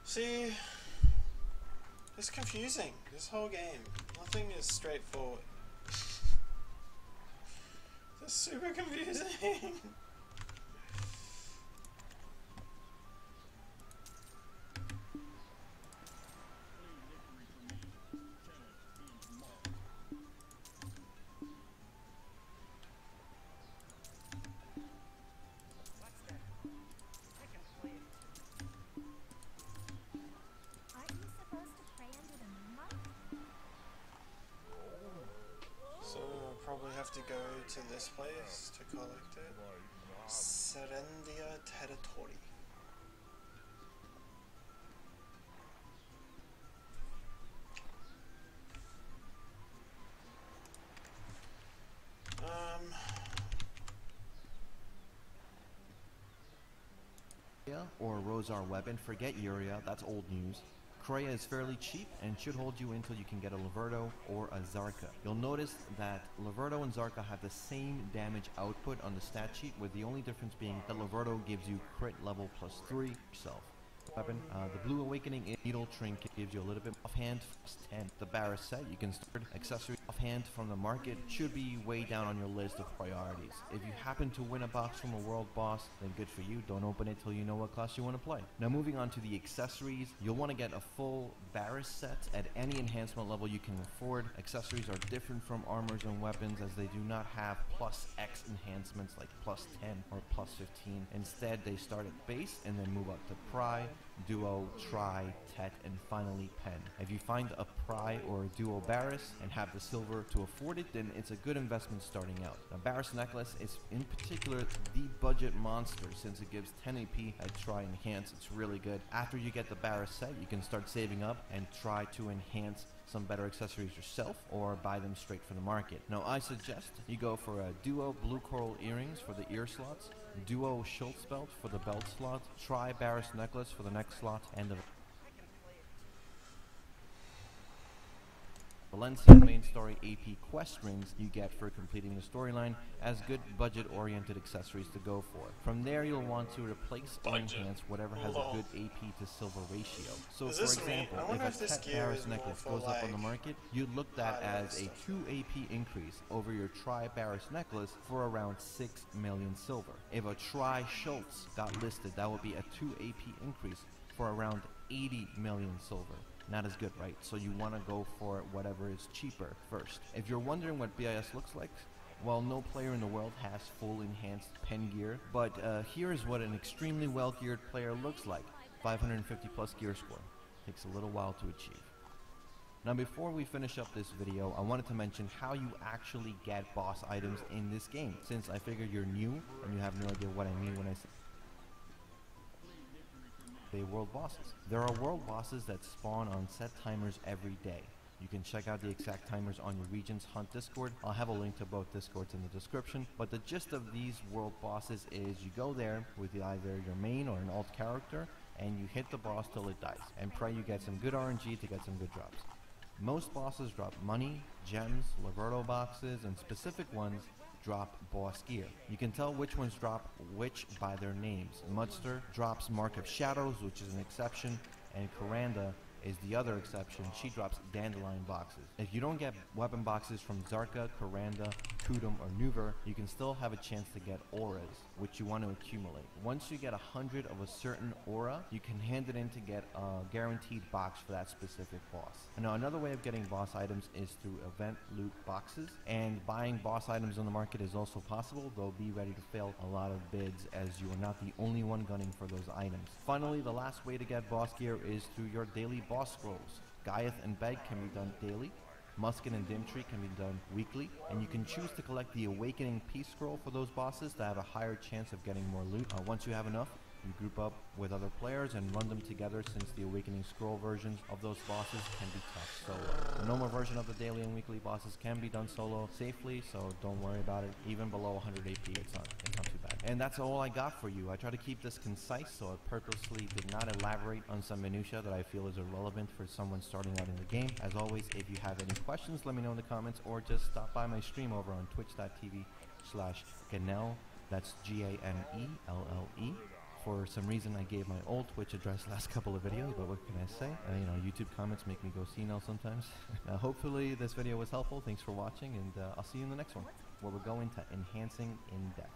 see, it's confusing. This whole game, nothing is straightforward. It's super confusing. So I'll probably have to go to this place to collect it. Serendia Territory. Or Rosar weapon, forget Uria, that's old news. Kreia is fairly cheap and should hold you until you can get a Laverto or a Zarka. You'll notice that Laverto and Zarka have the same damage output on the stat sheet, with the only difference being that Laverto gives you crit level +3 yourself. Weapon. The Blue Awakening Needle Trinket gives you a little bit offhand, +10. The Barris set, you can start accessory offhand from the market, should be way down on your list of priorities. If you happen to win a box from a world boss, then good for you, don't open it till you know what class you want to play. Now moving on to the accessories, you'll want to get a full Barris set at any enhancement level you can afford. Accessories are different from armors and weapons as they do not have +X enhancements like +10 or +15. Instead, they start at base and then move up to Pry, Duo, Tri, Tet, and finally Pen. If you find a Pry or a Duo Barris and have the silver to afford it, then it's a good investment starting out. Now Barris Necklace is in particular the budget monster since it gives 10 AP at Try Enhance. It's really good. After you get the Barris set, you can start saving up and try to enhance some better accessories yourself or buy them straight from the market. Now I suggest you go for a Duo Blue Coral Earrings for the ear slots, Duo Schultz Belt for the belt slot, Try Barris Necklace for the neck slot, and the Valencia main story AP quest rings you get for completing the storyline as good budget-oriented accessories to go for. From there, you'll want to replace or enhance whatever has a good AP to silver ratio. So for example, if a Tet Barris necklace goes up on the market, you'd look that as a 2 AP increase over your Tri Barris necklace for around 6 million silver. If a Tri Schultz got listed, that would be a 2 AP increase for around 80 million silver. Not as good, right? So you want to go for whatever is cheaper first. If you're wondering what BIS looks like, well, no player in the world has full enhanced pen gear, but here is what an extremely well-geared player looks like. 550 plus gear score. Takes a little while to achieve. Now before we finish up this video, I wanted to mention how you actually get boss items in this game, since I figure you're new and you have no idea what I mean when I say world bosses. There are world bosses that spawn on set timers every day. You can check out the exact timers on your Regions Hunt Discord. I'll have a link to both Discords in the description, but the gist of these world bosses is you go there with either your main or an alt character and you hit the boss till it dies and pray you get some good RNG to get some good drops. Most bosses drop money, gems, Laverto boxes, and specific ones drop boss gear. You can tell which ones drop which by their names. Mudster drops Mark of Shadows, which is an exception, and Coranda is the other exception. She drops Dandelion boxes. If you don't get weapon boxes from Zarka, Coranda, Kudum, or Nuver, you can still have a chance to get auras, which you want to accumulate. Once you get 100 of a certain aura, you can hand it in to get a guaranteed box for that specific boss. Now another way of getting boss items is through event loot boxes, and buying boss items on the market is also possible, though be ready to fail a lot of bids as you are not the only one gunning for those items. Finally, the last way to get boss gear is through your daily boss scrolls. Gaiath and Beg can be done daily, Muskin and Dimtree can be done weekly, and you can choose to collect the Awakening Peace Scroll for those bosses to have a higher chance of getting more loot. Once you have enough, you group up with other players and run them together, since the Awakening Scroll versions of those bosses can be tough solo. The normal version of the daily and weekly bosses can be done solo safely, so don't worry about it. Even below 100 AP, it's not too bad. And that's all I got for you. I try to keep this concise, so I purposely did not elaborate on some minutia that I feel is irrelevant for someone starting out in the game. As always, if you have any questions, let me know in the comments, or just stop by my stream over on twitch.tv/Ganelle. That's Ganelle. For some reason, I gave my old Twitch address last couple of videos, but what can I say? YouTube comments make me go senile sometimes. Hopefully this video was helpful. Thanks for watching, and I'll see you in the next one, where we'll go into enhancing in depth.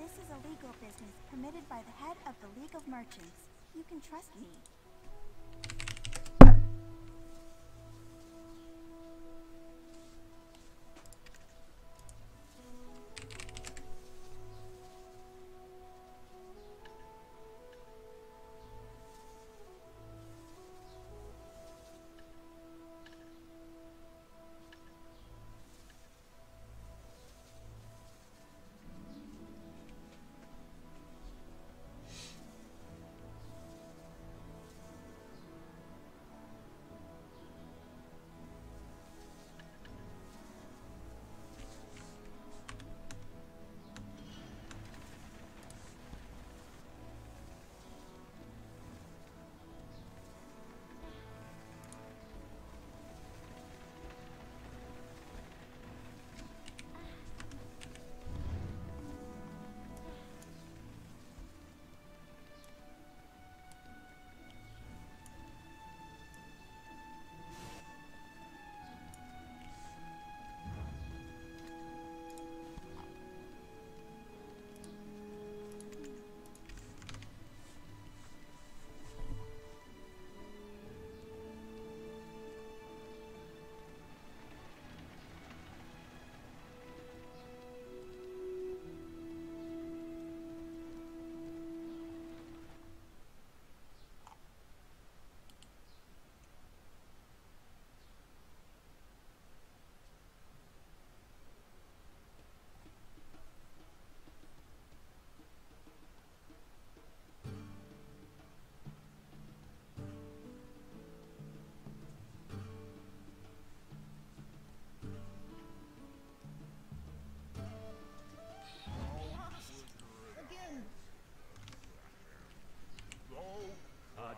This is a legal business permitted by the head of the League of Merchants. You can trust me.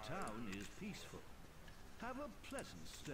town is peaceful. Have a pleasant stay.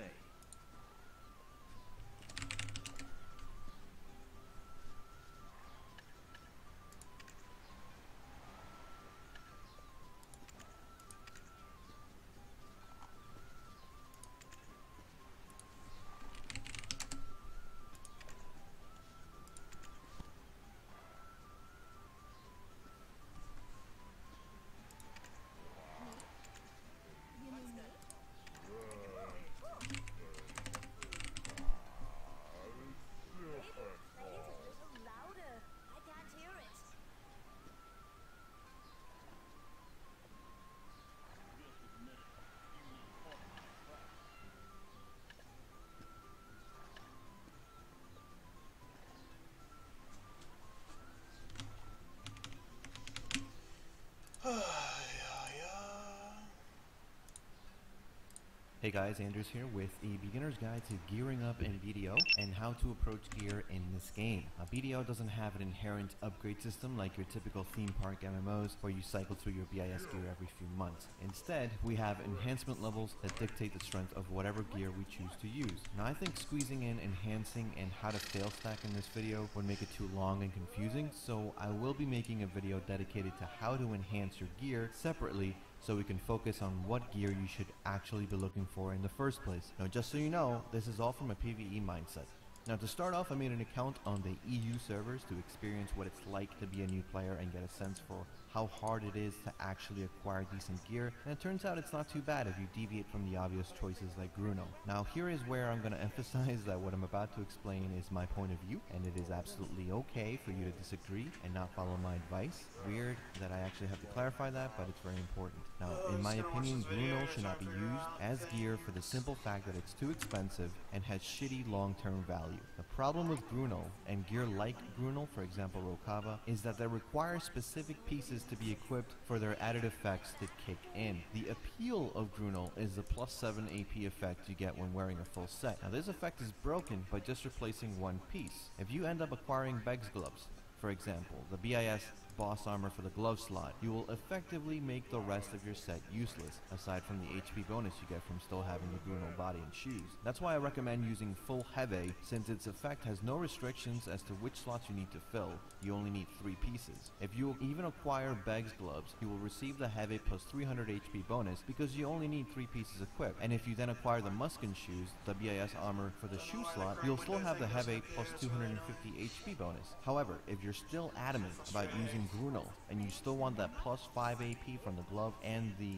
Hey guys, Andrews here with a beginner's guide to gearing up in BDO and how to approach gear in this game. BDO doesn't have an inherent upgrade system like your typical theme park MMOs where you cycle through your BIS gear every few months. Instead, we have enhancement levels that dictate the strength of whatever gear we choose to use. Now I think squeezing in enhancing and how to fail stack in this video would make it too long and confusing, so I will be making a video dedicated to how to enhance your gear separately so we can focus on what gear you should actually be looking for in the first place. Now just so you know, this is all from a PvE mindset. Now to start off, I made an account on the EU servers to experience what it's like to be a new player and get a sense for how hard it is to actually acquire decent gear, and it turns out it's not too bad if you deviate from the obvious choices like Bruno. Now here is where I'm going to emphasize that what I'm about to explain is my point of view, and it is absolutely okay for you to disagree and not follow my advice. Weird that I actually have to clarify that, but it's very important. Now, in my opinion, Bruno should not be used as gear for the simple fact that it's too expensive and has shitty long-term value. The problem with Bruno, and gear like Bruno, for example Rokava, is that they require specific pieces to be equipped for their added effects to kick in. The appeal of Bruno is the +7 AP effect you get when wearing a full set. Now this effect is broken by just replacing one piece. If you end up acquiring Beg's gloves, for example, the BIS boss armor for the glove slot, you will effectively make the rest of your set useless, aside from the HP bonus you get from still having the Bruno body and shoes. That's why I recommend using full Heve, since its effect has no restrictions as to which slots you need to fill. You only need 3 pieces. If you even acquire Beg's gloves, you will receive the Heve plus 300 HP bonus because you only need 3 pieces equipped. And if you then acquire the Muskin shoes, the BIS armor for the shoe slot, you'll still have the Heve plus 250 HP bonus. However, if you're still adamant about using Bruno and you still want that +5 AP from the glove and the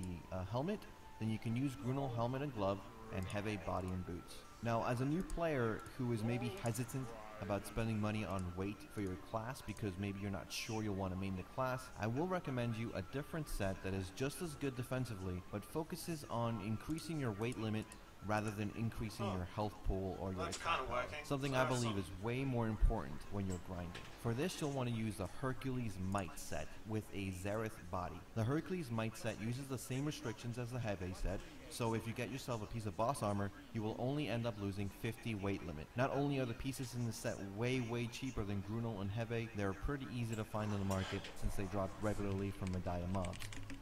helmet, then you can use Bruno helmet and glove and Heve body and boots. Now, as a new player who is maybe hesitant about spending money on weight for your class because maybe you're not sure you'll want to main the class, I will recommend you a different set that is just as good defensively but focuses on increasing your weight limit rather than increasing your health pool or your attack power. Something I believe is way more important when you're grinding. For this, you'll want to use the Hercules Might set with a Xerath body. The Hercules Might set uses the same restrictions as the Heve set, so if you get yourself a piece of boss armor, you will only end up losing 50 weight limit. Not only are the pieces in the set way cheaper than Bruno and Heve, they're pretty easy to find on the market since they drop regularly from Medaya mobs.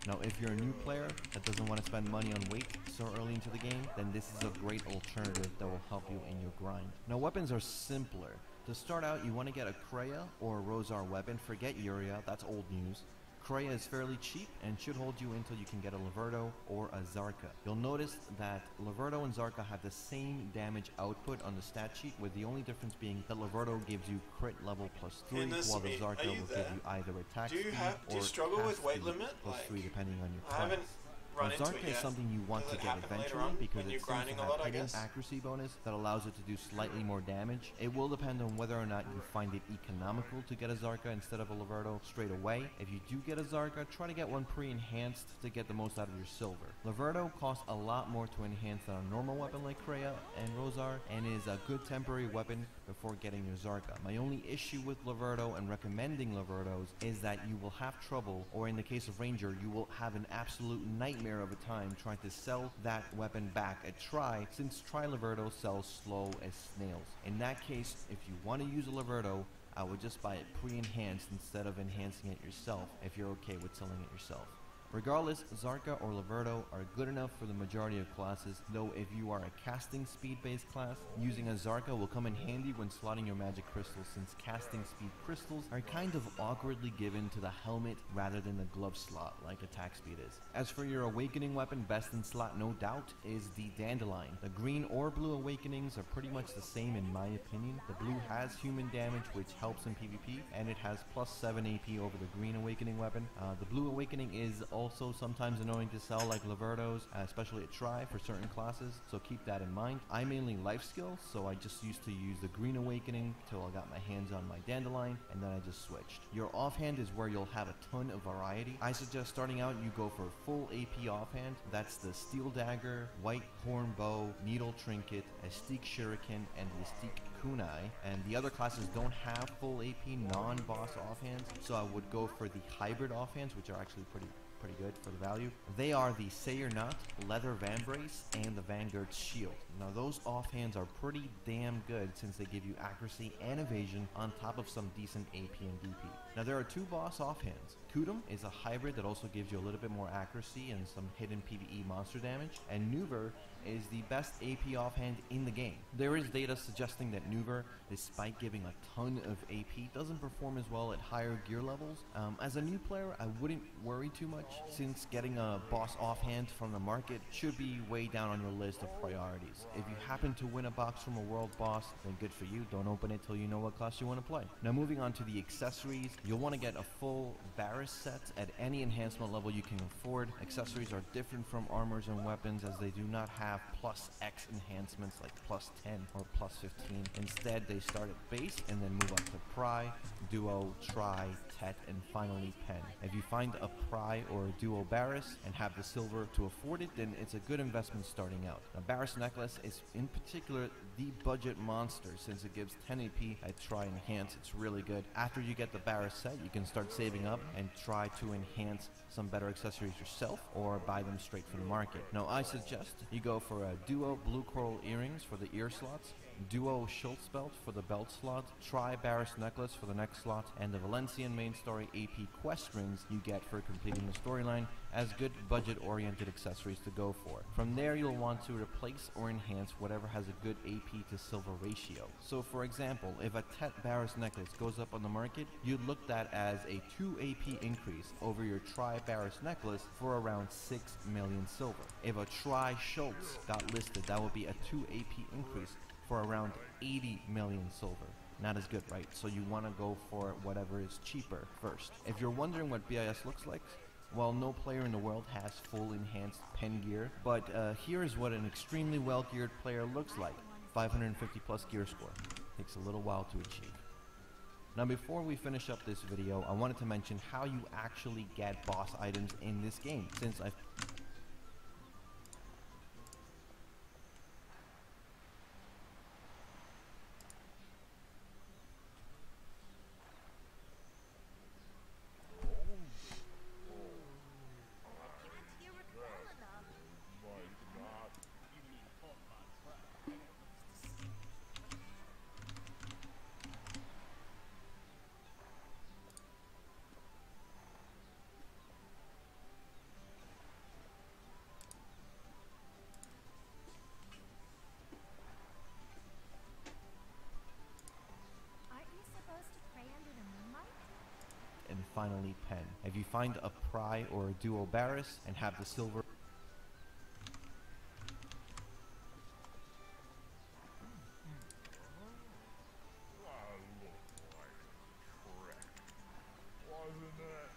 Now, if you're a new player that doesn't want to spend money on weight so early into the game, then this is a great alternative that will help you in your grind. Now, weapons are simpler. To start out, you want to get a Kreia or a Rosar weapon. Forget Uria, that's old news. Kreia is fairly cheap and should hold you until you can get a Laverto or a Zarka. You'll notice that Laverto and Zarka have the same damage output on the stat sheet, with the only difference being that Laverto gives you crit level +3, while the Zarka will give you either attack speed or struggle with weight limit? +3 depending on your I class. haven't run into Zarka it is yet. something you want Does to it get happen later eventually on because when it you're seems grinding to a have lot, I hidden guess? accuracy bonus that allows it to do slightly more damage. It will depend on whether or not you find it economical to get a Zarka instead of a Laverto straight away. If you do get a Zarka, try to get one pre-enhanced to get the most out of your silver. Laverto costs a lot more to enhance than a normal weapon like Kreia and Rosar, and is a good temporary weapon before getting your Zarka. My only issue with Laverto and recommending Lavertos is that you will have trouble, or in the case of Ranger, you will have an absolute nightmare of a time trying to sell that weapon back at Tri, since Tri Laverto sells slow as snails. In that case, if you want to use a Laverto, I would just buy it pre-enhanced instead of enhancing it yourself if you're okay with selling it yourself. Regardless, Zarka or Laverto are good enough for the majority of classes, though if you are a casting speed-based class, using a Zarka will come in handy when slotting your magic crystals, since casting speed crystals are kind of awkwardly given to the helmet rather than the glove slot like attack speed is. As for your awakening weapon, best in slot no doubt is the Dandelion. The green or blue awakenings are pretty much the same in my opinion. The blue has human damage, which helps in PvP, and it has plus 7 AP over the green awakening weapon. The blue awakening is also sometimes annoying to sell like Laverto's, especially at Try for certain classes, so keep that in mind. I mainly life skill, so I just used to use the green awakening till I got my hands on my Dandelion, and then I just switched. Your offhand is where you'll have a ton of variety. I suggest starting out you go for full AP offhand. That's the Steel Dagger, White Horn Bow, Needle Trinket, Astique Shuriken, and the Astique Kunai, and the other classes don't have full AP non-boss offhands, so I would go for the hybrid offhands, which are actually pretty good for the value. They are the Sayer Knot, Leather Vambrace, and the Vanguard's Shield. Now those offhands are pretty damn good since they give you accuracy and evasion on top of some decent AP and DP. Now there are two boss offhands. Kudum is a hybrid that also gives you a little bit more accuracy and some hidden PvE monster damage, and Nuver is the best AP offhand in the game. There is data suggesting that Nuver, despite giving a ton of AP, doesn't perform as well at higher gear levels. As a new player, I wouldn't worry too much, since getting a boss offhand from the market should be way down on your list of priorities. If you happen to win a box from a world boss, then good for you. Don't open it till you know what class you want to play. Now moving on to the accessories, you'll want to get a full Barris set at any enhancement level you can afford. Accessories are different from armors and weapons, as they do not have plus X enhancements like plus 10 or plus 15. Instead, they start at base and then move up to Pry, Duo, Tri, Tet, and finally Pen. If you find a Pry or a Duo Barris and have the silver to afford it, then it's a good investment starting out. Now, Barris Necklace is in particular the budget monster, since it gives 10 AP at Try Enhance. It's really good. After you get the Barris set, you can start saving up and try to enhance some better accessories yourself or buy them straight from the market. Now I suggest you go for a Duo Blue Coral Earrings for the ear slots, Duo Schultz Belt for the belt slot, Try Barris Necklace for the neck slot, and the Valencian main story AP quest rings you get for completing the storyline as good budget-oriented accessories to go for. From there, you'll want to replace or enhance whatever has a good AP to silver ratio. So for example, if a Tet Barris necklace goes up on the market, you'd look that as a 2 AP increase over your Tri Barris necklace for around 6 million silver. If a Tri Schultz got listed, that would be a 2 AP increase for around 80 million silver. Not as good, right? So you want to go for whatever is cheaper first. If you're wondering what BIS looks like, well, no player in the world has full enhanced pen gear, but here is what an extremely well-geared player looks like. 550 plus gear score. Takes a little while to achieve. Now before we finish up this video, I wanted to mention how you actually get boss items in this game, since I've and finally Pen. If you find a Pry or a Duo Barris and have the silver Wasn't it?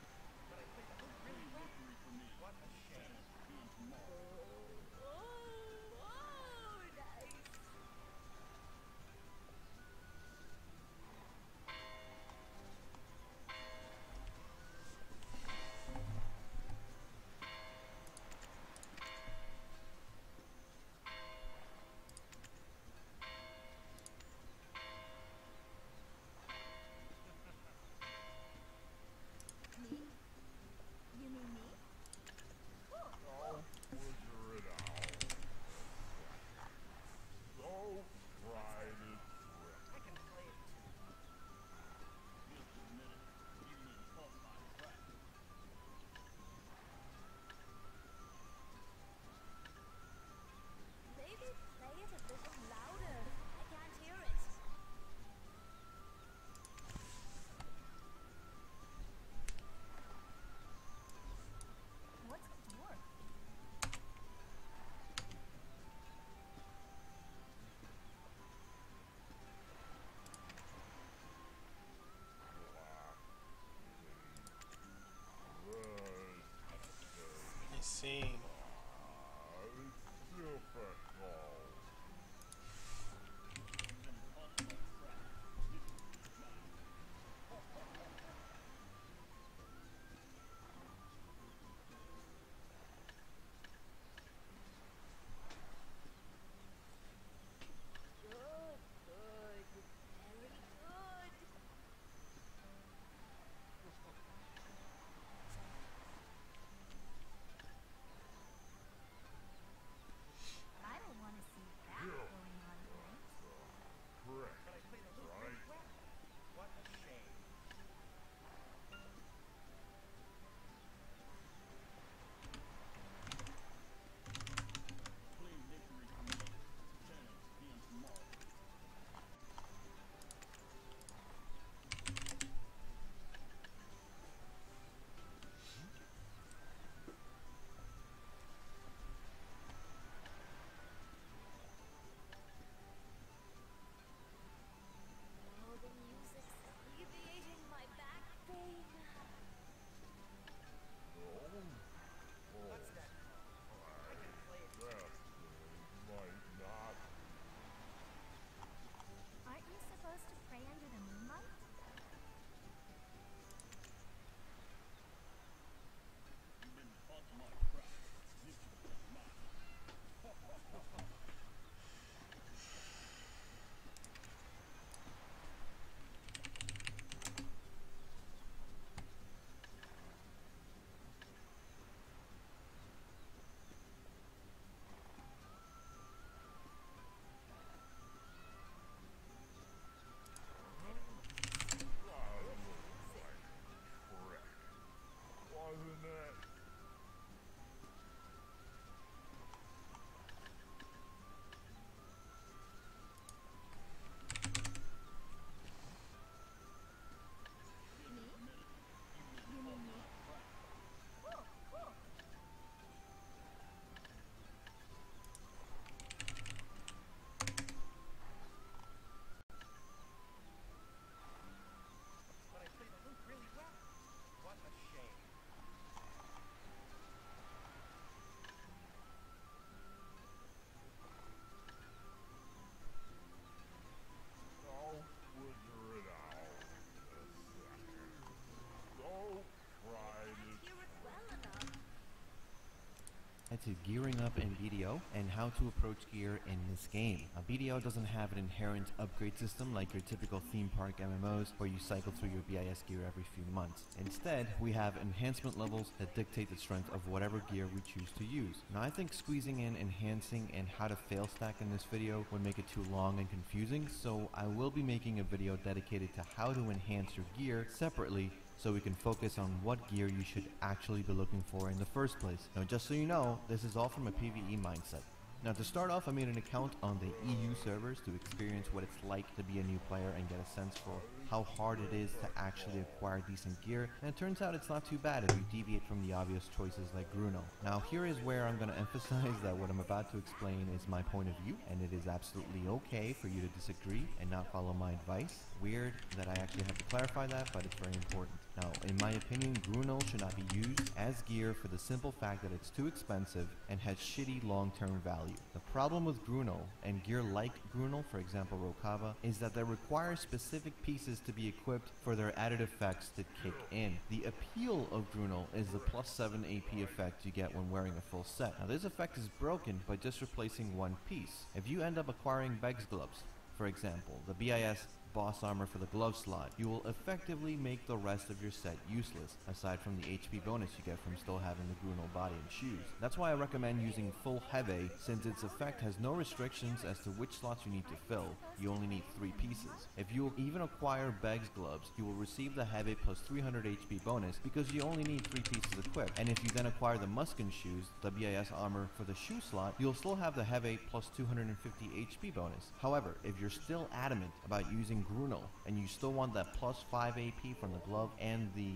to gearing up in BDO and how to approach gear in this game. Now, BDO doesn't have an inherent upgrade system like your typical theme park MMOs where you cycle through your BIS gear every few months. Instead, we have enhancement levels that dictate the strength of whatever gear we choose to use. Now, I think squeezing in enhancing and how to fail stack in this video would make it too long and confusing, so I will be making a video dedicated to how to enhance your gear separately so we can focus on what gear you should actually be looking for in the first place. Now, just so you know, this is all from a PvE mindset. Now, to start off, I made an account on the EU servers to experience what it's like to be a new player and get a sense for how hard it is to actually acquire decent gear, and it turns out it's not too bad if you deviate from the obvious choices like Bruno. Now, here is where I'm going to emphasize that what I'm about to explain is my point of view, and it is absolutely okay for you to disagree and not follow my advice. Weird that I actually have to clarify that, but it's very important. Now, in my opinion, Bruno should not be used as gear for the simple fact that it's too expensive and has shitty long-term value. The problem with Bruno, and gear like Bruno, for example Rokava, is that they require specific pieces to be equipped for their added effects to kick in. The appeal of Bruno is the +7 AP effect you get when wearing a full set. Now, this effect is broken by just replacing one piece. If you end up acquiring Beg's gloves, for example, the BIS boss armor for the glove slot, you will effectively make the rest of your set useless, aside from the HP bonus you get from still having the Bruno body and shoes. That's why I recommend using full Heve, since its effect has no restrictions as to which slots you need to fill. You only need 3 pieces. If you even acquire Beg's gloves, you will receive the Heve plus 300 HP bonus because you only need 3 pieces equipped. And if you then acquire the Muskin shoes, the BIS armor for the shoe slot, you'll still have the Heve plus 250 HP bonus. However, if you're still adamant about using Bruno and you still want that +5 AP from the glove and the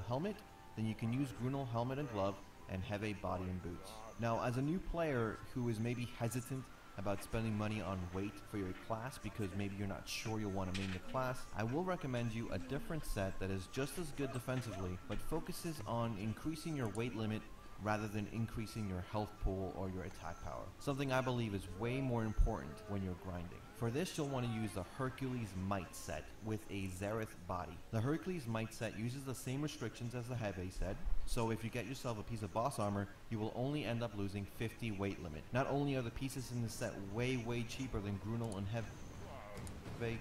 helmet, then you can use Bruno helmet and glove and Heve body and boots. Now, as a new player who is maybe hesitant about spending money on weight for your class because maybe you're not sure you'll want to main the class, I will recommend you a different set that is just as good defensively but focuses on increasing your weight limit rather than increasing your health pool or your attack power. Something I believe is way more important when you're grinding. For this, you'll want to use the Hercules Might set with a Xerath body. The Hercules Might set uses the same restrictions as the Heve set, so if you get yourself a piece of boss armor, you will only end up losing 50 weight limit. Not only are the pieces in this set way cheaper than Grunel and Heve,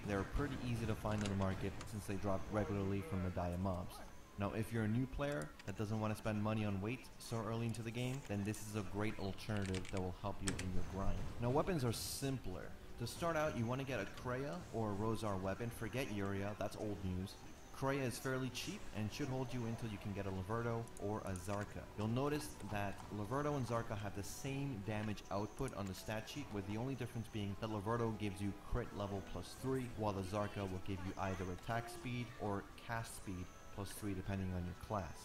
they're pretty easy to find in the market since they drop regularly from Medaya mobs. Now, if you're a new player that doesn't want to spend money on weight so early into the game, then this is a great alternative that will help you in your grind. Now, weapons are simpler. To start out, you want to get a Kreia or a Rosar weapon. Forget Yuria, that's old news. Kreia is fairly cheap and should hold you until you can get a Laverto or a Zarka. You'll notice that Laverto and Zarka have the same damage output on the stat sheet, with the only difference being that Laverto gives you crit level +3, while the Zarka will give you either attack speed or cast speed +3 depending on your class.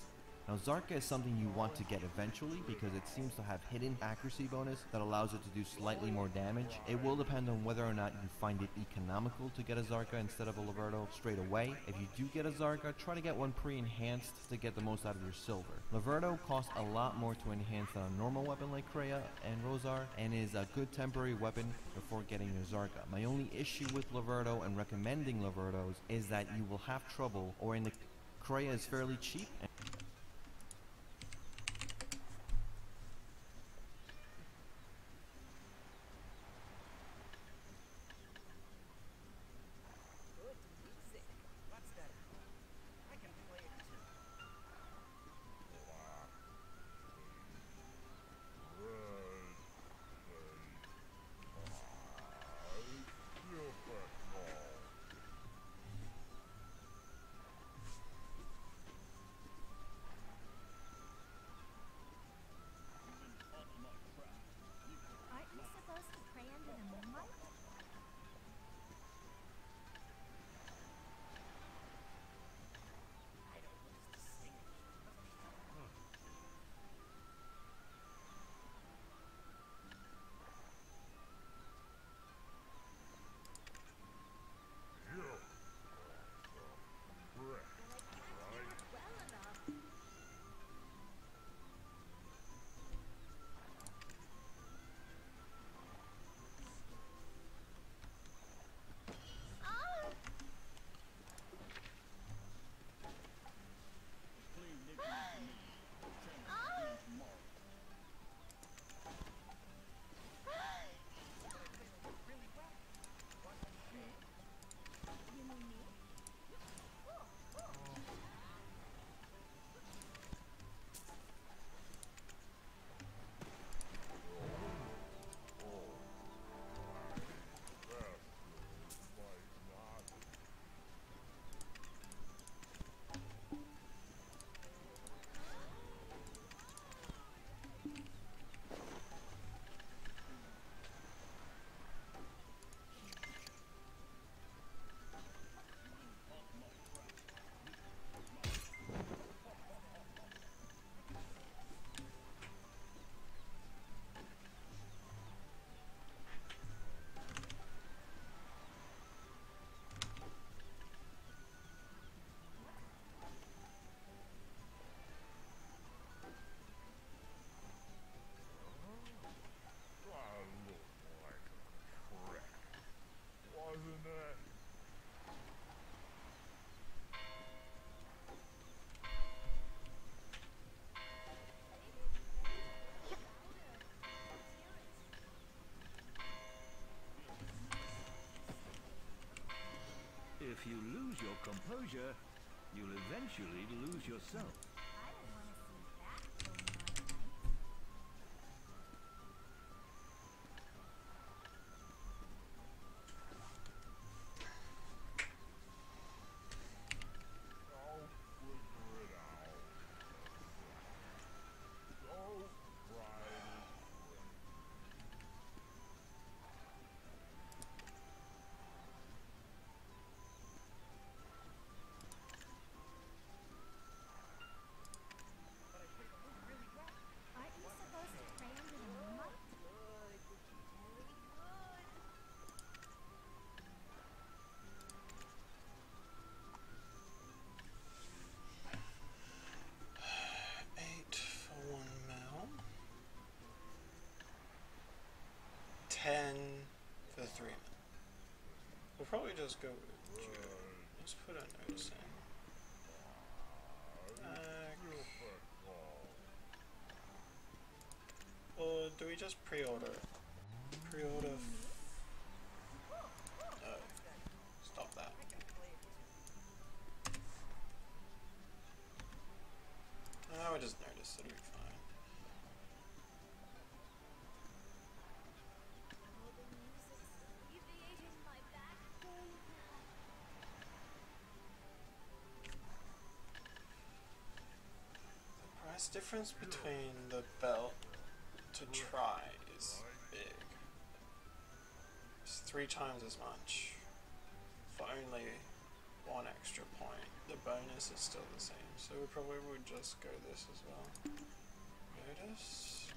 Now, Zarka is something you want to get eventually because it seems to have hidden accuracy bonus that allows it to do slightly more damage. It will depend on whether or not you find it economical to get a Zarka instead of a Laverto straight away. If you do get a Zarka, try to get one pre-enhanced to get the most out of your silver. Laverto costs a lot more to enhance than a normal weapon like Kreia and Rosar, and is a good temporary weapon before getting your Zarka. My only issue with Laverto and recommending Lavertos is that you will have trouble, or in the Kreia is fairly cheap. If you lose your composure, you'll eventually lose yourself. I don't want to see that going on tonight. I'll figure it out. Don't try to Aren't you supposed to pray under the moonlight? Eight for 1 mil. 10 for 3 mil. We'll probably just go with Joe. Let's put a notice in. Or do we just pre-order it? Pre-order. No. Stop that. I would just notice. It'll be fine. The price difference between the belt to try is big. It's 3 times as much for only 1 extra point. The bonus is still the same, so we probably would just go this as well. Notice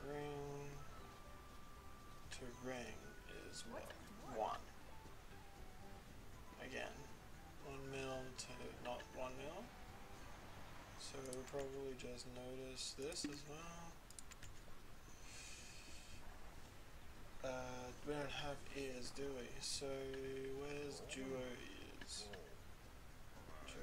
ring to ring is what? 1. Again, 1 mil to not 1 mil. So we'll probably just notice this as well. We don't have ears, do we? So where's duo ears? Duo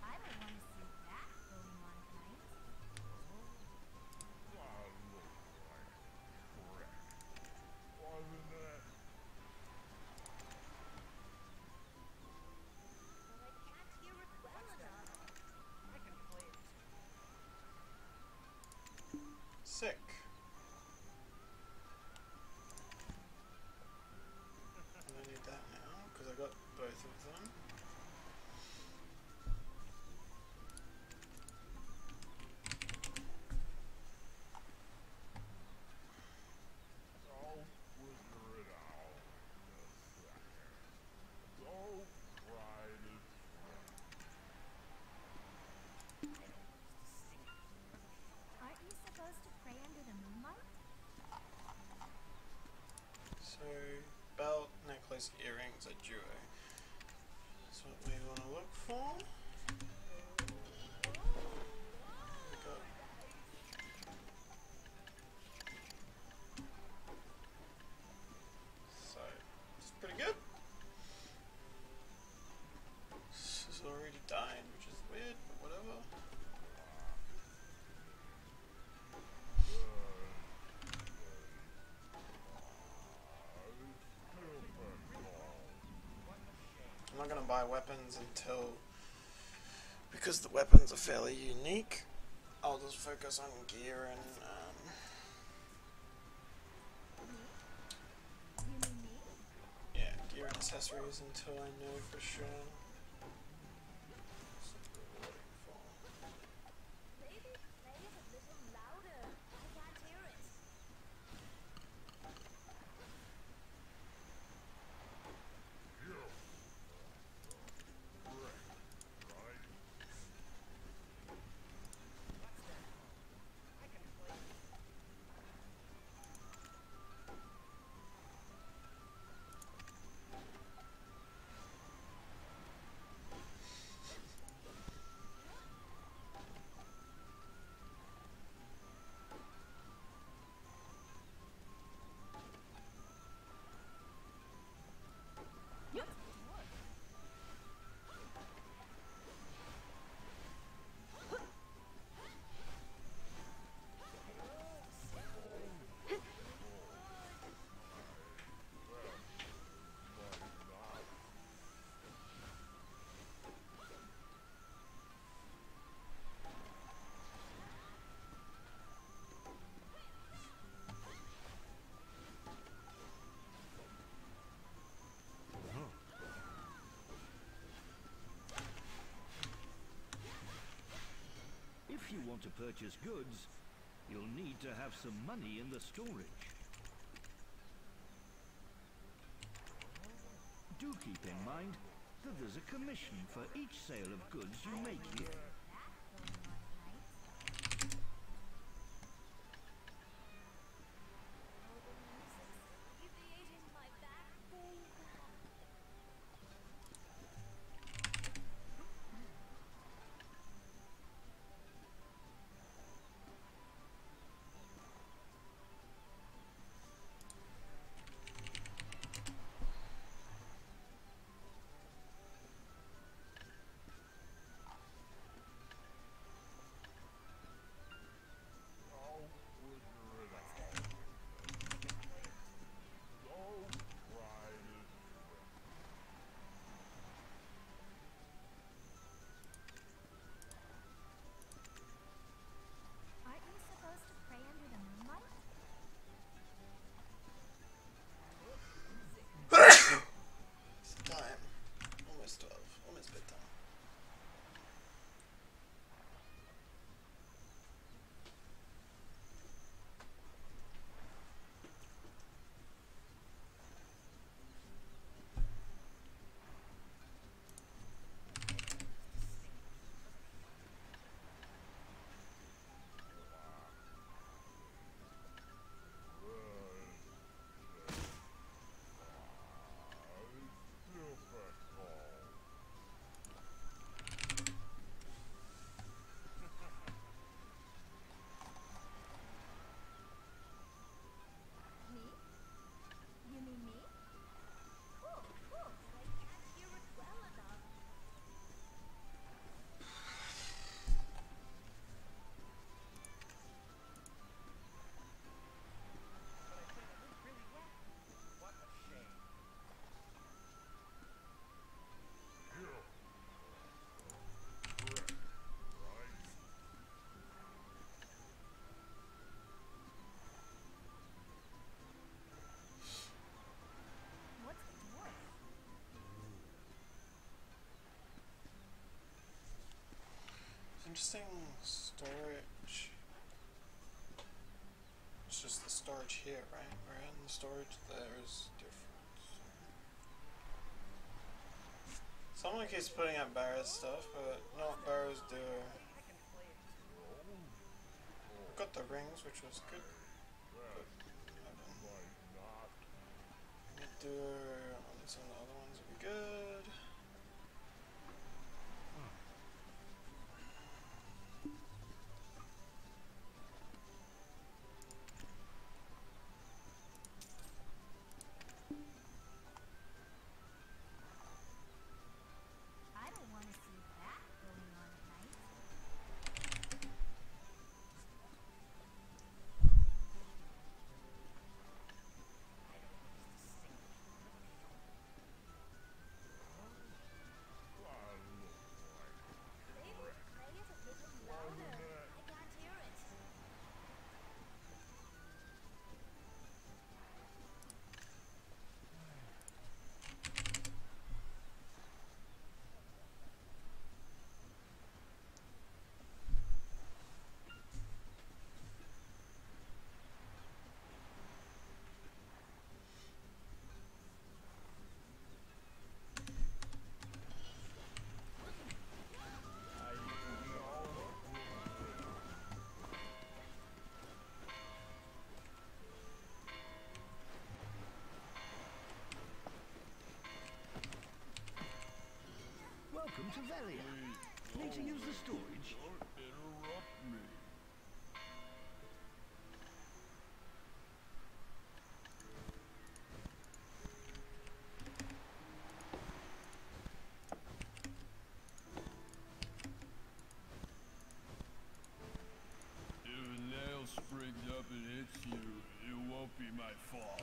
I don't want to see that going on tonight. wasn't it? Sick. I need that now because I got both of them. I'll figure it out in a second. Don't try to Aren't you supposed to pray under the moonlight? So belt, necklace, earrings, a duo. That's what we want to look for. We got so it's pretty good. This is already dying, which is weird, but whatever. I'm not gonna buy weapons until, because the weapons are fairly unique, I'll just focus on gear and You mean me? yeah, gear and accessories until I know for sure. That's what we're looking for. Maybe play it a little louder. I can't hear it. want to purchase goods, you'll need to have some money in the storage. Do keep in mind that there's a commission for each sale of goods you make here. Aren't you supposed to pray under the moonlight? It's time. Almost 12. Almost bedtime. Me? You mean me? Cool, cool. But I can't hear it well enough. What's a dwarf? Interesting storage. It's just the storage here, right? Where in the storage there is different. Someone keeps putting out Barrow's stuff, but not Barrow's do. Got the rings, which was good. But do on some of the other ones would be good. I don't want to see that going on at night. Maybe play it a little louder. I can't hear it. Welcome to Velia. Need to use the storage? Interrupt me. If a nail springs up and hits you, it won't be my fault.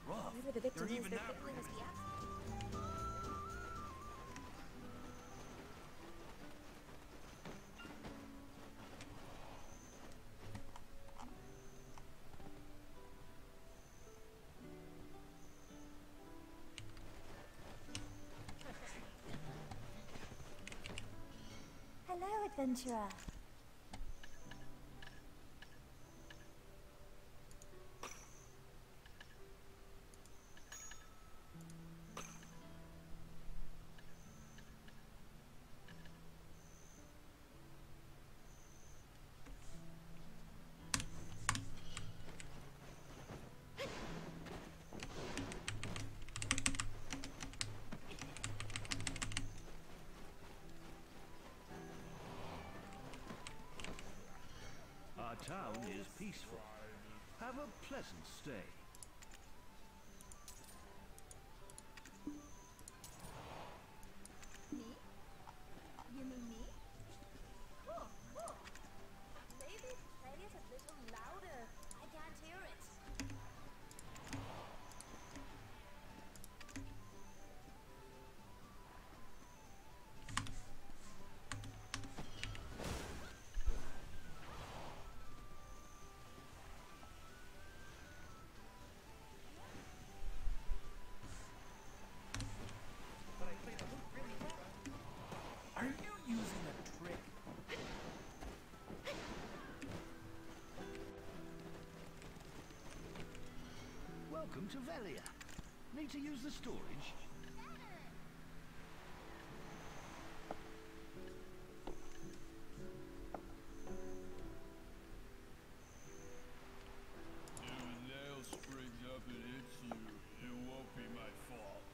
rough. Whoever the victim They're is, even their that family must be absent. Hello, adventurer. Our town is peaceful. Have a pleasant stay. Me? You mean me? Cool, cool. Maybe play it a little louder. I can't hear it. Are you using a trick? Welcome to Velia. Need to use the storage? If a nail springs up and hits you, it won't be my fault.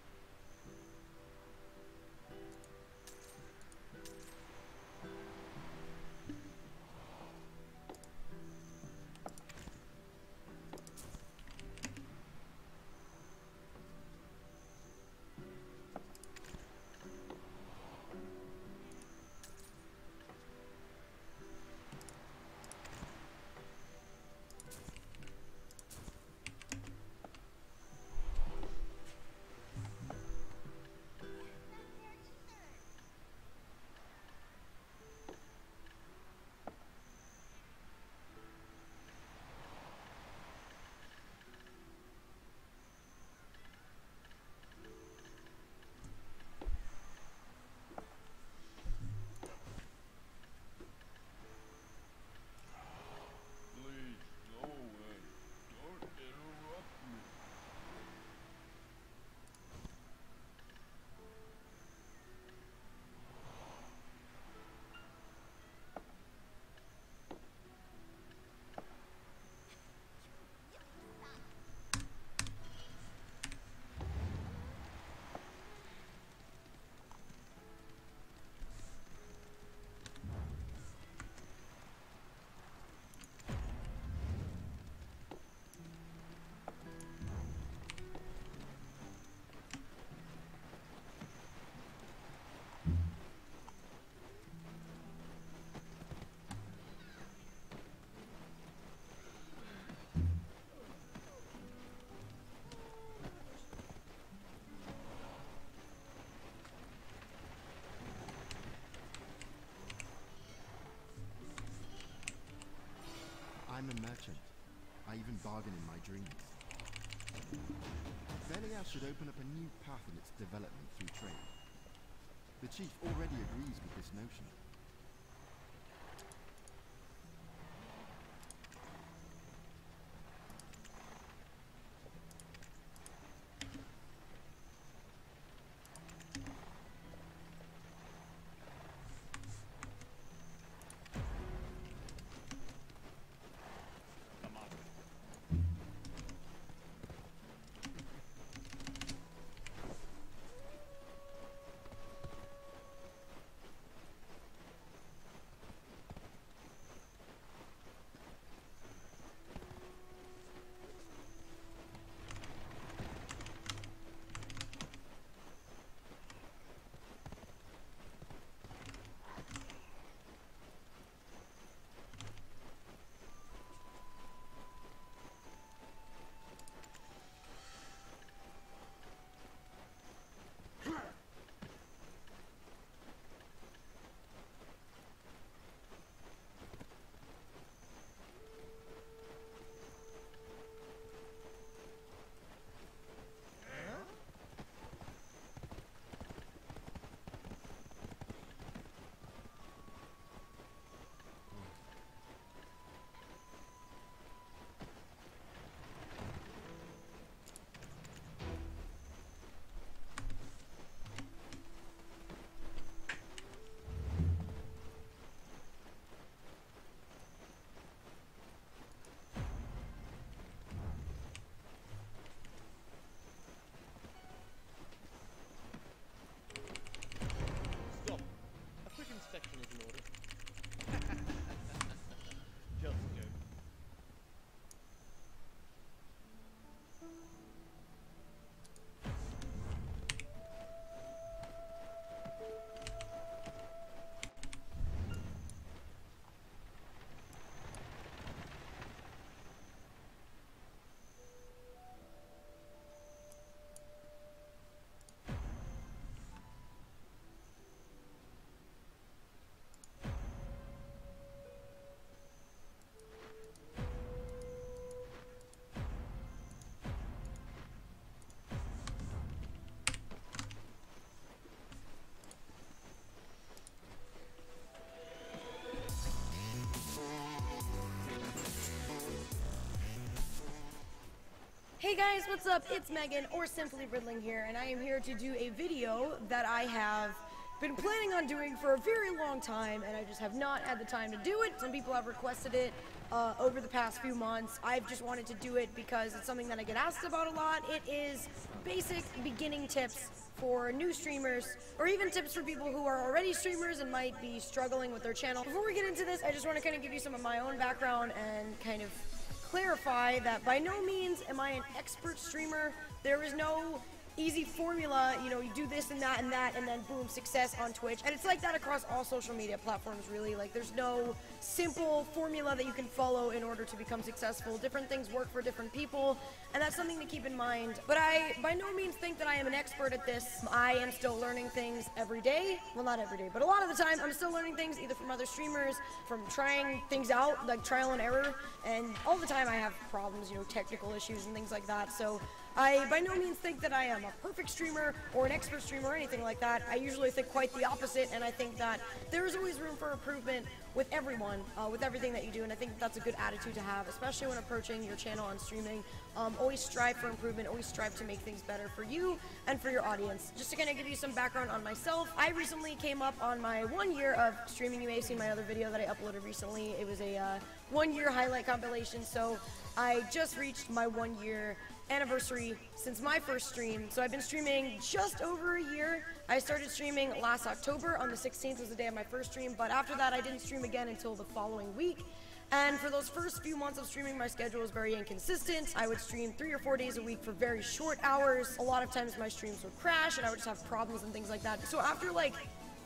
Please, go away. Don't interrupt me. I'm a merchant. I even bargain in my dreams. Velia should open up a new path in its development through trade. The chief already agrees with this notion. Hey guys, what's up? It's Megan, or simply Riddling here, and I am here to do a video that I have been planning on doing for a very long time, and I just have not had the time to do it. Some people have requested it over the past few months. I've just wanted to do it because it's something that I get asked about a lot. It is basic beginning tips for new streamers, or even tips for people who are already streamers and might be struggling with their channel. Before we get into this, I just want to kind of give you some of my own background and kind of clarify that by no means am I an expert streamer. There is no easy formula, you know, you do this and that, and then boom, success on Twitch. And it's like that across all social media platforms, really. Like, there's no simple formula that you can follow in order to become successful. Different things work for different people, and that's something to keep in mind. But I by no means think that I am an expert at this. I am still learning things every day. Well, not every day, but a lot of the time I'm still learning things either from other streamers, from trying things out, like trial and error, and all the time I have problems, you know, technical issues and things like that. So I by no means think that I am a perfect streamer or an expert streamer or anything like that. I usually think quite the opposite, and I think that there's always room for improvement with everyone, with everything that you do, and I think that's a good attitude to have, especially when approaching your channel on streaming. Always strive for improvement, always strive to make things better for you and for your audience. Just to kind of give you some background on myself, I recently came up on my 1 year of streaming. You may have seen my other video that I uploaded recently. It was a 1 year highlight compilation, so I just reached my 1 year anniversary since my first stream. So I've been streaming just over a year. I started streaming last October. On the 16th was the day of my first stream, but after that I didn't stream again until the following week. And for those first few months of streaming, my schedule was very inconsistent. I would stream 3 or 4 days a week for very short hours. A lot of times my streams would crash and I would just have problems and things like that. So after like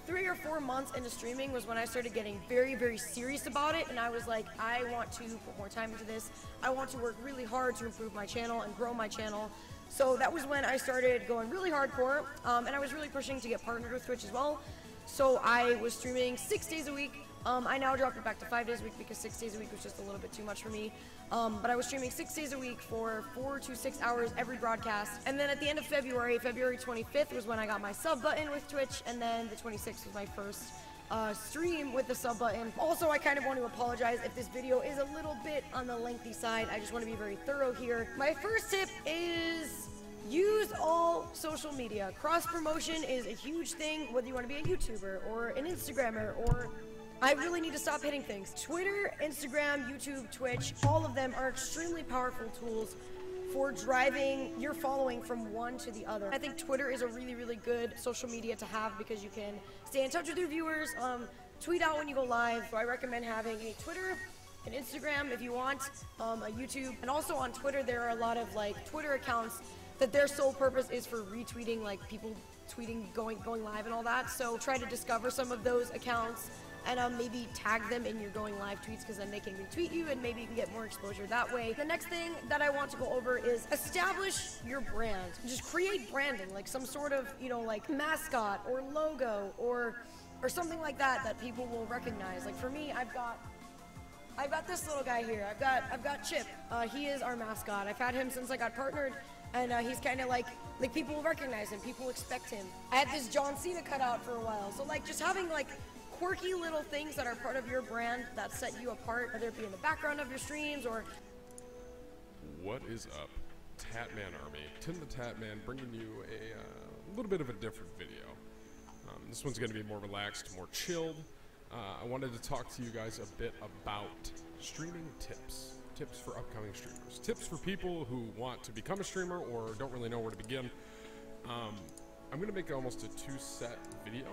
3 or 4 months into streaming was when I started getting very, very serious about it, and I was like, I want to put more time into this. I want to work really hard to improve my channel and grow my channel. So that was when I started going really hardcore, and I was really pushing to get partnered with Twitch as well. So I was streaming 6 days a week. I now dropped it back to 5 days a week because 6 days a week was just a little bit too much for me. But I was streaming 6 days a week for 4 to 6 hours every broadcast. And then at the end of February 25th was when I got my sub button with Twitch, and then the 26th was my first stream with the sub button. Also, I kind of want to apologize if this video is a little bit on the lengthy side. I just want to be very thorough here. My first tip is use all social media. Cross promotion is a huge thing, whether you want to be a YouTuber or an Instagrammer, or I really need to stop hitting things. Twitter, Instagram, YouTube, Twitch, all of them are extremely powerful tools for driving your following from one to the other. I think Twitter is a really, really good social media to have because you can stay in touch with your viewers, tweet out when you go live. So I recommend having a Twitter, an Instagram if you want, a YouTube, and also on Twitter there are a lot of like Twitter accounts that their sole purpose is for retweeting, like people tweeting, going live and all that. So try to discover some of those accounts and maybe tag them in your going live tweets, because then they can retweet you and maybe you can get more exposure that way. The next thing that I want to go over is establish your brand. Just create branding, like some sort of, you know, like mascot or logo or something like that that people will recognize. Like for me, I've got this little guy here. I've got Chip. He is our mascot. I've had him since I got partnered, and he's kind of like people will recognize him. People expect him. I had this John Cena cutout for a while. So like just having like quirky little things that are part of your brand that set you apart, whether it be in the background of your streams or... What is up, Tatman Army? Tim the Tatman bringing you a little bit of a different video. This one's going to be more relaxed, more chilled. I wanted to talk to you guys a bit about streaming tips. Tips for upcoming streamers. Tips for people who want to become a streamer or don't really know where to begin. I'm going to make almost a 2-set video.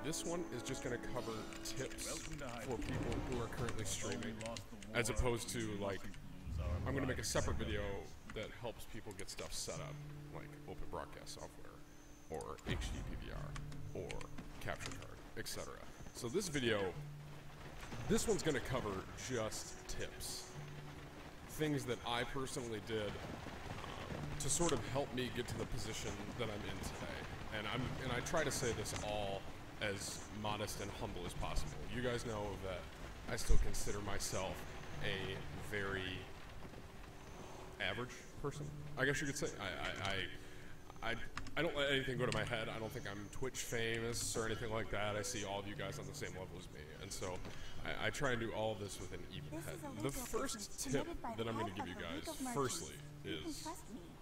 This one is just going to cover tips for people who are currently streaming, as opposed to, like, I'm going to make a separate video that helps people get stuff set up, like open broadcast software, or HD PVR, or capture card, etc. So this video, this one's going to cover just tips. Things that I personally did to sort of help me get to the position that I'm in today. And I try to say this all as modest and humble as possible. You guys know that I still consider myself a very average person, I guess you could say. I don't let anything go to my head. I don't think I'm Twitch famous or anything like that. I see all of you guys on the same level as me, and so I try and do all of this with an even head. The first tip that I'm going to give you guys, firstly, is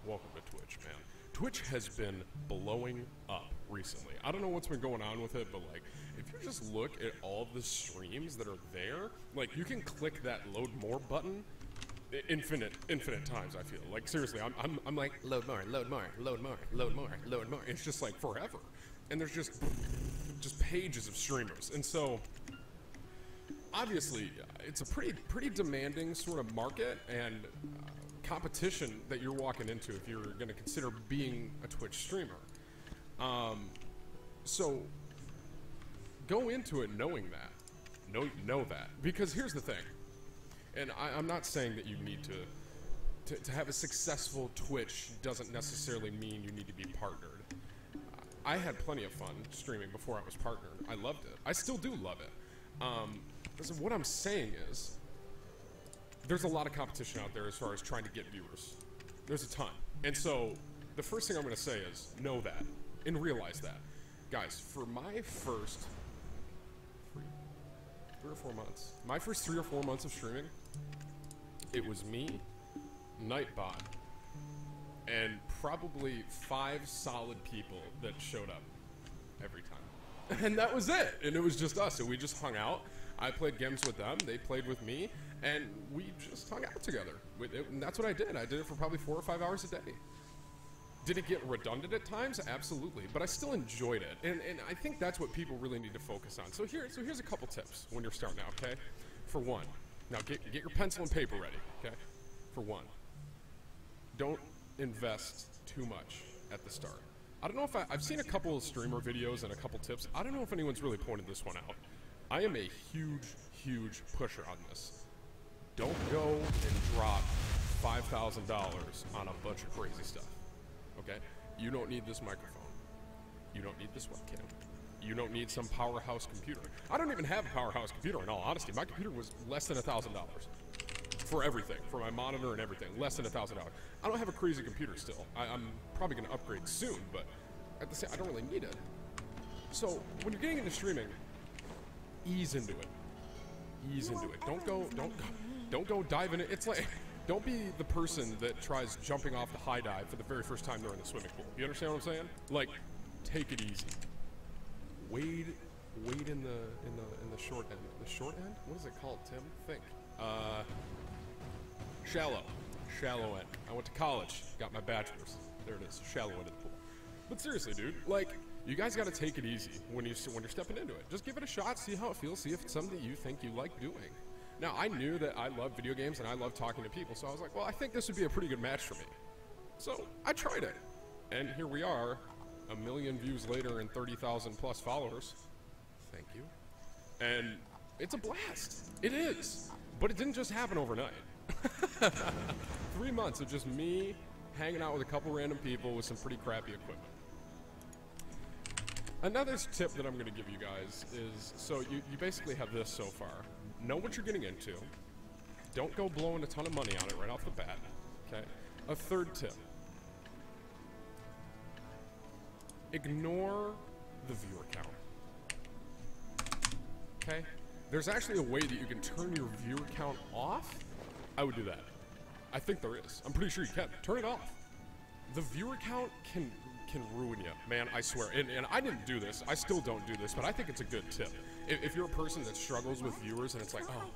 welcome to Twitch, man. Twitch has been blowing up recently. I don't know what's been going on with it, but like, if you just look at all the streams that are there, like, you can click that load more button infinite times. I feel like, seriously, I'm like, load more, load more, load more, load more, load more. It's just like forever, and there's just pages of streamers, and so obviously it's a pretty demanding sort of market and competition that you're walking into if you're going to consider being a Twitch streamer. So go into it knowing that, know that, because here's the thing, and I'm not saying that you need to have a successful Twitch doesn't necessarily mean you need to be partnered. I had plenty of fun streaming before I was partnered. I loved it. I still do love it. So what I'm saying is, there's a lot of competition out there as far as trying to get viewers. There's a ton. And so, the first thing I'm going to say is, know that, and realize that. Guys, for my first 3 or 4 months, my first 3 or 4 months of streaming, it was me, Nightbot, and probably 5 solid people that showed up every time. And that was it. And it was just us. And we just hung out. I played games with them. They played with me. And we just hung out together. And that's what I did. I did it for probably 4 or 5 hours a day. Did it get redundant at times? Absolutely. But I still enjoyed it. And I think that's what people really need to focus on. So here's a couple tips when you're starting out, okay? For one, now get your pencil and paper ready, okay? For one, don't invest too much at the start. I don't know if I've seen a couple of streamer videos and a couple tips. I don't know if anyone's really pointed this one out. I am a huge pusher on this. Don't go and drop $5,000 on a bunch of crazy stuff, okay? You don't need this microphone. You don't need this webcam. You don't need some powerhouse computer. I don't even have a powerhouse computer, in all honesty. My computer was less than $1,000 for everything, for my monitor and everything, less than $1,000. I don't have a crazy computer still. I'm probably going to upgrade soon, but at the same, I don't really need it. So when you're getting into streaming, ease into it. Ease into it. Don't go dive in it. It's like, don't be the person that tries jumping off the high dive for the very first time they're in the swimming pool. You understand what I'm saying? Like, take it easy. Wade in the short end. The short end? What is it called, Tim? Think. Shallow end. I went to college, got my bachelor's. There it is, shallow end of the pool. But seriously, dude, like, you guys got to take it easy when you're stepping into it. Just give it a shot, see how it feels, see if it's something that you think you like doing. Now, I knew that I love video games and I love talking to people, so I was like, well, I think this would be a pretty good match for me. So I tried it, and here we are, 1 million views later and 30,000 plus followers. Thank you. And it's a blast. It is. But it didn't just happen overnight. 3 months of just me hanging out with a couple random people with some pretty crappy equipment. Another tip that I'm going to give you guys is, so you basically have this so far. Know what you're getting into. Don't go blowing a ton of money on it right off the bat. Okay? A third tip. Ignore the viewer count. Okay? There's actually a way that you can turn your viewer count off. I would do that. I think there is. I'm pretty sure you can. Turn it off. The viewer count can ruin you, man, I swear. And I didn't do this. I still don't do this, but I think it's a good tip. If you're a person that struggles with viewers and it's like, oh.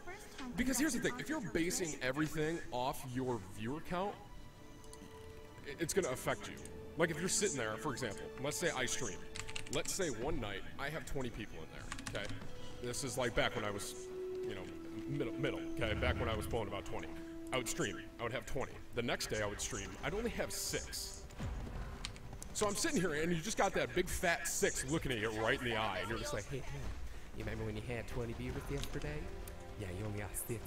Because here's the thing. If you're basing everything off your viewer count, it's going to affect you. Like if you're sitting there, for example, let's say I stream. Let's say one night I have 20 people in there, okay? This is like back when I was, you know, middle, okay? Back when I was pulling about 20. I would stream. I would have 20. The next day I would stream. I'd only have 6. So I'm sitting here and you just got that big fat 6 looking at you right in the eye. And you're just like, hey, you remember when you had 20 viewers yesterday? Yeah, you only got 6 today.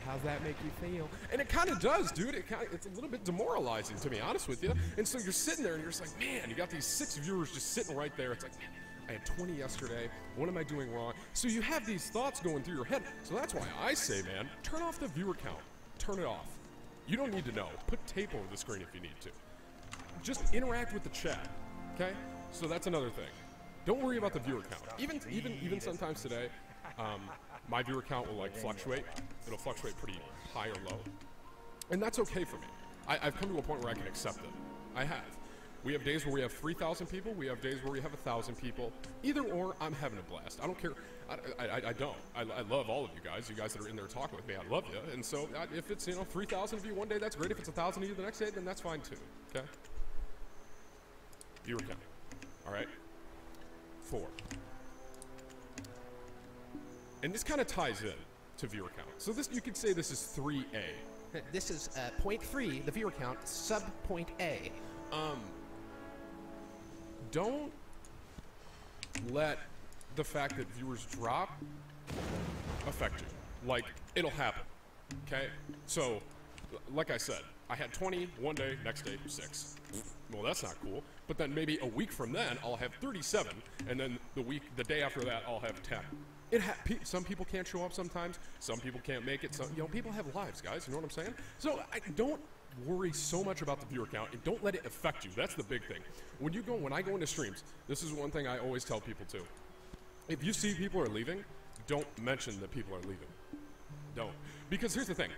How's that make you feel? And it kind of does, dude. It's a little bit demoralizing, to be honest with you. And so you're sitting there and you're just like, man, you got these 6 viewers just sitting right there. It's like, man, I had 20 yesterday. What am I doing wrong? So you have these thoughts going through your head. So that's why I say, man, turn off the viewer count. Turn it off. You don't need to know. Put tape over the screen if you need to. Just interact with the chat, okay? So that's another thing. Don't worry about the viewer count. Even sometimes today, my viewer count will like fluctuate. It'll fluctuate pretty high or low. And that's okay for me. I've come to a point where I can accept it. I have. We have days where we have 3,000 people. We have days where we have 1,000 people. Either or, I'm having a blast. I don't care. I don't. I love all of you guys. You guys that are in there talking with me, I love you. And so if it's 3,000 of you one day, that's great. If it's 1,000 of you the next day, then that's fine too. Okay. Viewer count. All right. 4. And this kind of ties in to viewer count. So this, you could say this is 3A. This is point 3, the viewer count, sub point A. Don't let the fact that viewers drop affect you. Like, it'll happen, okay? So, like I said, I had 20 one day, next day 6. Well, that's not cool. But then maybe a week from then, I'll have 37, and then the day after that, I'll have 10. Some people can't show up sometimes. Some people can't make it. Some, people have lives, guys. You know what I'm saying? So don't worry so much about the viewer count, and don't let it affect you. That's the big thing. When I go into streams, this is one thing I always tell people too. If you see people are leaving, don't mention that people are leaving. Don't. Because here's the thing.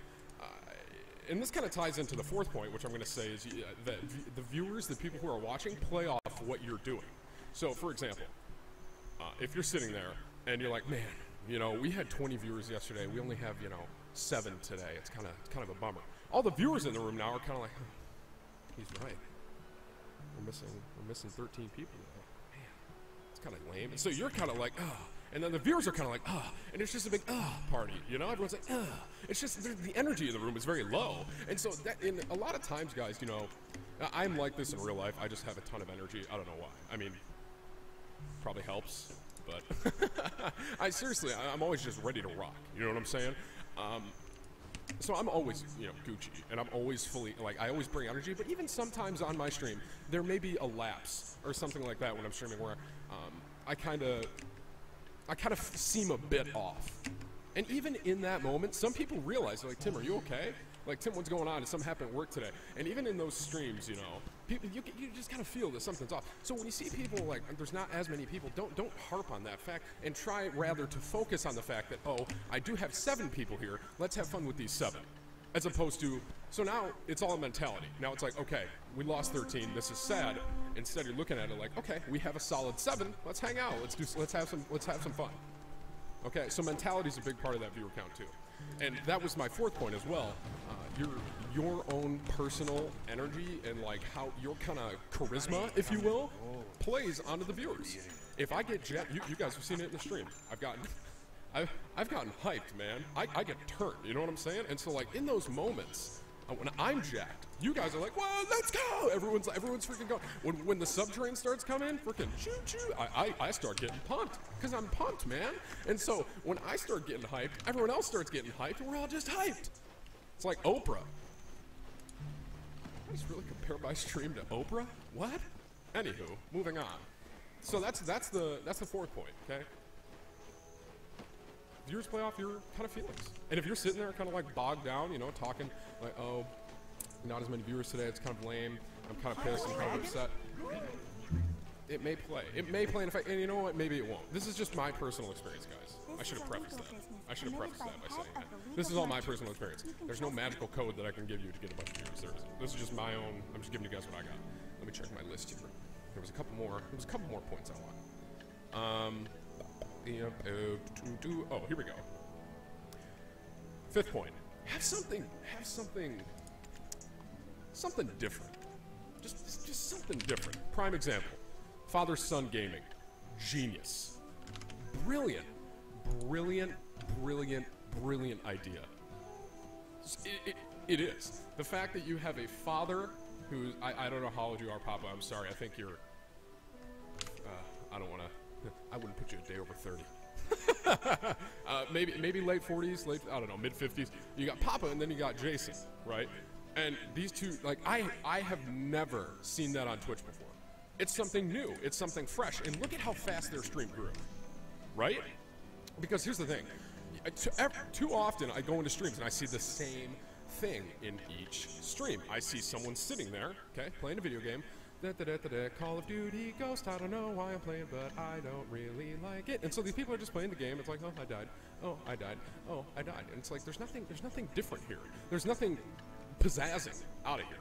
And this kind of ties into the fourth point, which I'm going to say is that the viewers, the people who are watching, play off what you're doing. So, for example, if you're sitting there and you're like, man, we had 20 viewers yesterday. We only have, 7 today. It's kind of a bummer. All the viewers in the room now are kind of like, he's right. We're missing 13 people now. Man, it's kind of lame. And so you're kind of like, and then the viewers are kind of like, and it's just a big party, Everyone's like, It's just the energy in the room is very low, and so in a lot of times, guys, I'm like this in real life. I just have a ton of energy. I don't know why. I mean, probably helps, but I'm always just ready to rock. You know what I'm saying? So I'm always, Gucci, and I'm always fully, I always bring energy, but even sometimes on my stream, there may be a lapse or something like that when I'm streaming where I kind of seem a bit off. And even in that moment, some people realize, like, Tim, are you okay? Like, Tim, what's going on? Did something happen at work today? And even in those streams, people, you just kind of feel that something's off. So when you see people, like, there's not as many people, don't harp on that fact, and try rather to focus on the fact that, I do have 7 people here, let's have fun with these 7. As opposed to, so now it's all a mentality. Now it's like, okay, we lost 13, this is sad. Instead you're looking at it like, okay, we have a solid 7, let's hang out, let's have some fun. Okay, so mentality is a big part of that viewer count too. And that was my fourth point as well. Your own personal energy and like how your kind of charisma, if you will, plays onto the viewers. If I get you guys have seen it in the stream. I've gotten hyped, man. I get turned, you know what I'm saying? And so like in those moments, when I'm jacked, you guys are like, well, let's go! Everyone's freaking going. When the subtrain starts coming, freaking choo choo, I start getting pumped. Because I'm pumped, man. And so when I start getting hyped, everyone else starts getting hyped, and we're all just hyped. It's like Oprah. I just really compare my stream to Oprah? What? Anywho, moving on. So that's the fourth point, okay? Viewers play off your kind of feelings. And if you're sitting there kind of like bogged down, talking like, oh, not as many viewers today, it's kind of lame, I'm kind of pissed, I'm kind of upset. It may play. It may play in effect, and you know what? Maybe it won't. This is just my personal experience, guys. I should have prefaced that. I should have prefaced that by saying that. This is all my personal experience. There's no magical code that I can give you to get a bunch of viewers. There isn't. This is just my own. I'm just giving you guys what I got. Let me check my list here. There was a couple more. There was a couple more points I want. Oh, here we go. Fifth point. Have something different. Just something different. Prime example. Father-son gaming. Genius. Brilliant idea. It is. The fact that you have a father who, I don't know how old you are, Papa, I'm sorry, I think you're, I wouldn't put you a day over 30. Maybe late 40s, I don't know, mid 50s. You got Papa and then you got Jason, right? And these two, like, I have never seen that on Twitch before. It's something new. It's something fresh. And look at how fast their stream grew, right? Because here's the thing. Too often I go into streams and I see the same thing in each stream. I see someone sitting there, okay, playing a video game. Call of Duty Ghost, I don't know why I'm playing, but I don't really like it. And so these people are just playing the game. It's like, oh, I died. Oh, I died. Oh, I died. And it's like, there's nothing different here. There's nothing pizzazzing out of here.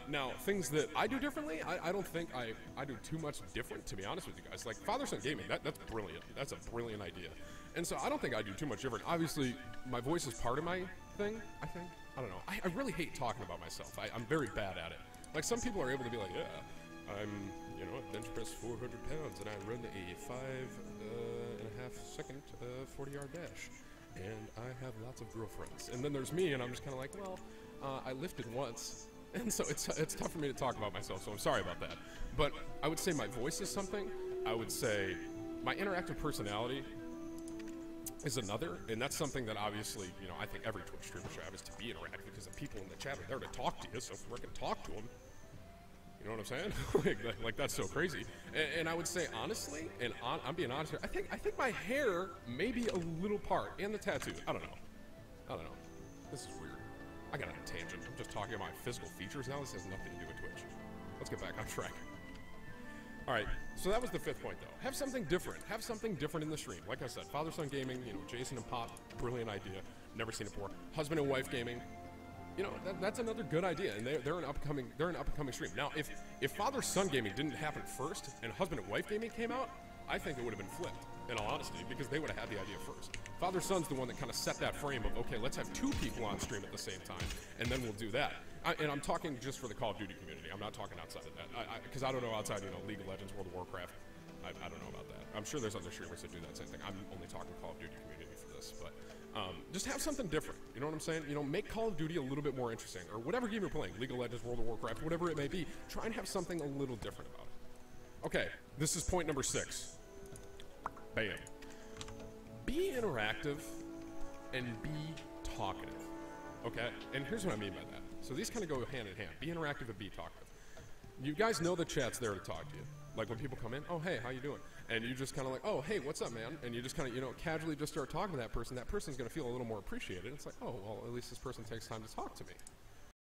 Now, things that I do differently, I don't think I do too much different, to be honest with you guys. Like, father-son gaming, that's brilliant. That's a brilliant idea. And so I don't think I do too much different. Obviously, my voice is part of my thing, I think. I don't know. I really hate talking about myself. I'm very bad at it. Like, some people are able to be like, yeah, I'm, you know, I bench press 400 pounds, and I run a 5.5 second 40-yard dash. And I have lots of girlfriends. And then there's me, and I'm just kind of like, well, I lifted once. And so it's tough for me to talk about myself, so I'm sorry about that. But I would say my voice is something. I would say my interactive personality is another, and that's something that obviously, you know, I think every Twitch streamer should have, is to be interactive, because the people in the chat are there to talk to you, so we're going to talk to them. You know what I'm saying? like that's so crazy. And I would say honestly, and I'm being honest here, I think my hair may be a little part, and the tattoo. I don't know. This is weird. I got on a tangent. I'm just talking about my physical features now. This has nothing to do with Twitch. Let's get back on track. All right, so that was the 5th point, though. Have something different. Have something different in the stream. Like I said, father-son gaming, you know, Jason and Pop, brilliant idea. Never seen it before. Husband and wife gaming, you know, that's another good idea, and they're an upcoming stream. Now, if father-son gaming didn't happen first, and husband and wife gaming came out, I think it would have been flipped, in all honesty, because they would have had the idea first. Father-son's the one that kind of set that frame of, okay, let's have 2 people on stream at the same time, and then we'll do that. And I'm talking just for the Call of Duty community. I'm not talking outside of that, because I don't know outside, you know, League of Legends, World of Warcraft. I don't know about that. I'm sure there's other streamers that do that same thing. I'm only talking Call of Duty community for this, but just have something different. You know what I'm saying? You know, make Call of Duty a little bit more interesting, or whatever game you're playing, League of Legends, World of Warcraft, whatever it may be. Try and have something a little different about it. Okay, this is point number 6. Bam. Be interactive and be talkative. Okay? And here's what I mean by that. So these kind of go hand in hand. Be interactive and be talkative. You guys know the chat's there to talk to you. Like when people come in, oh, hey, how you doing? And you just kind of like, oh, hey, what's up, man? And you just kind of, you know, casually just start talking to that person's going to feel a little more appreciated. It's like, oh, well, at least this person takes time to talk to me.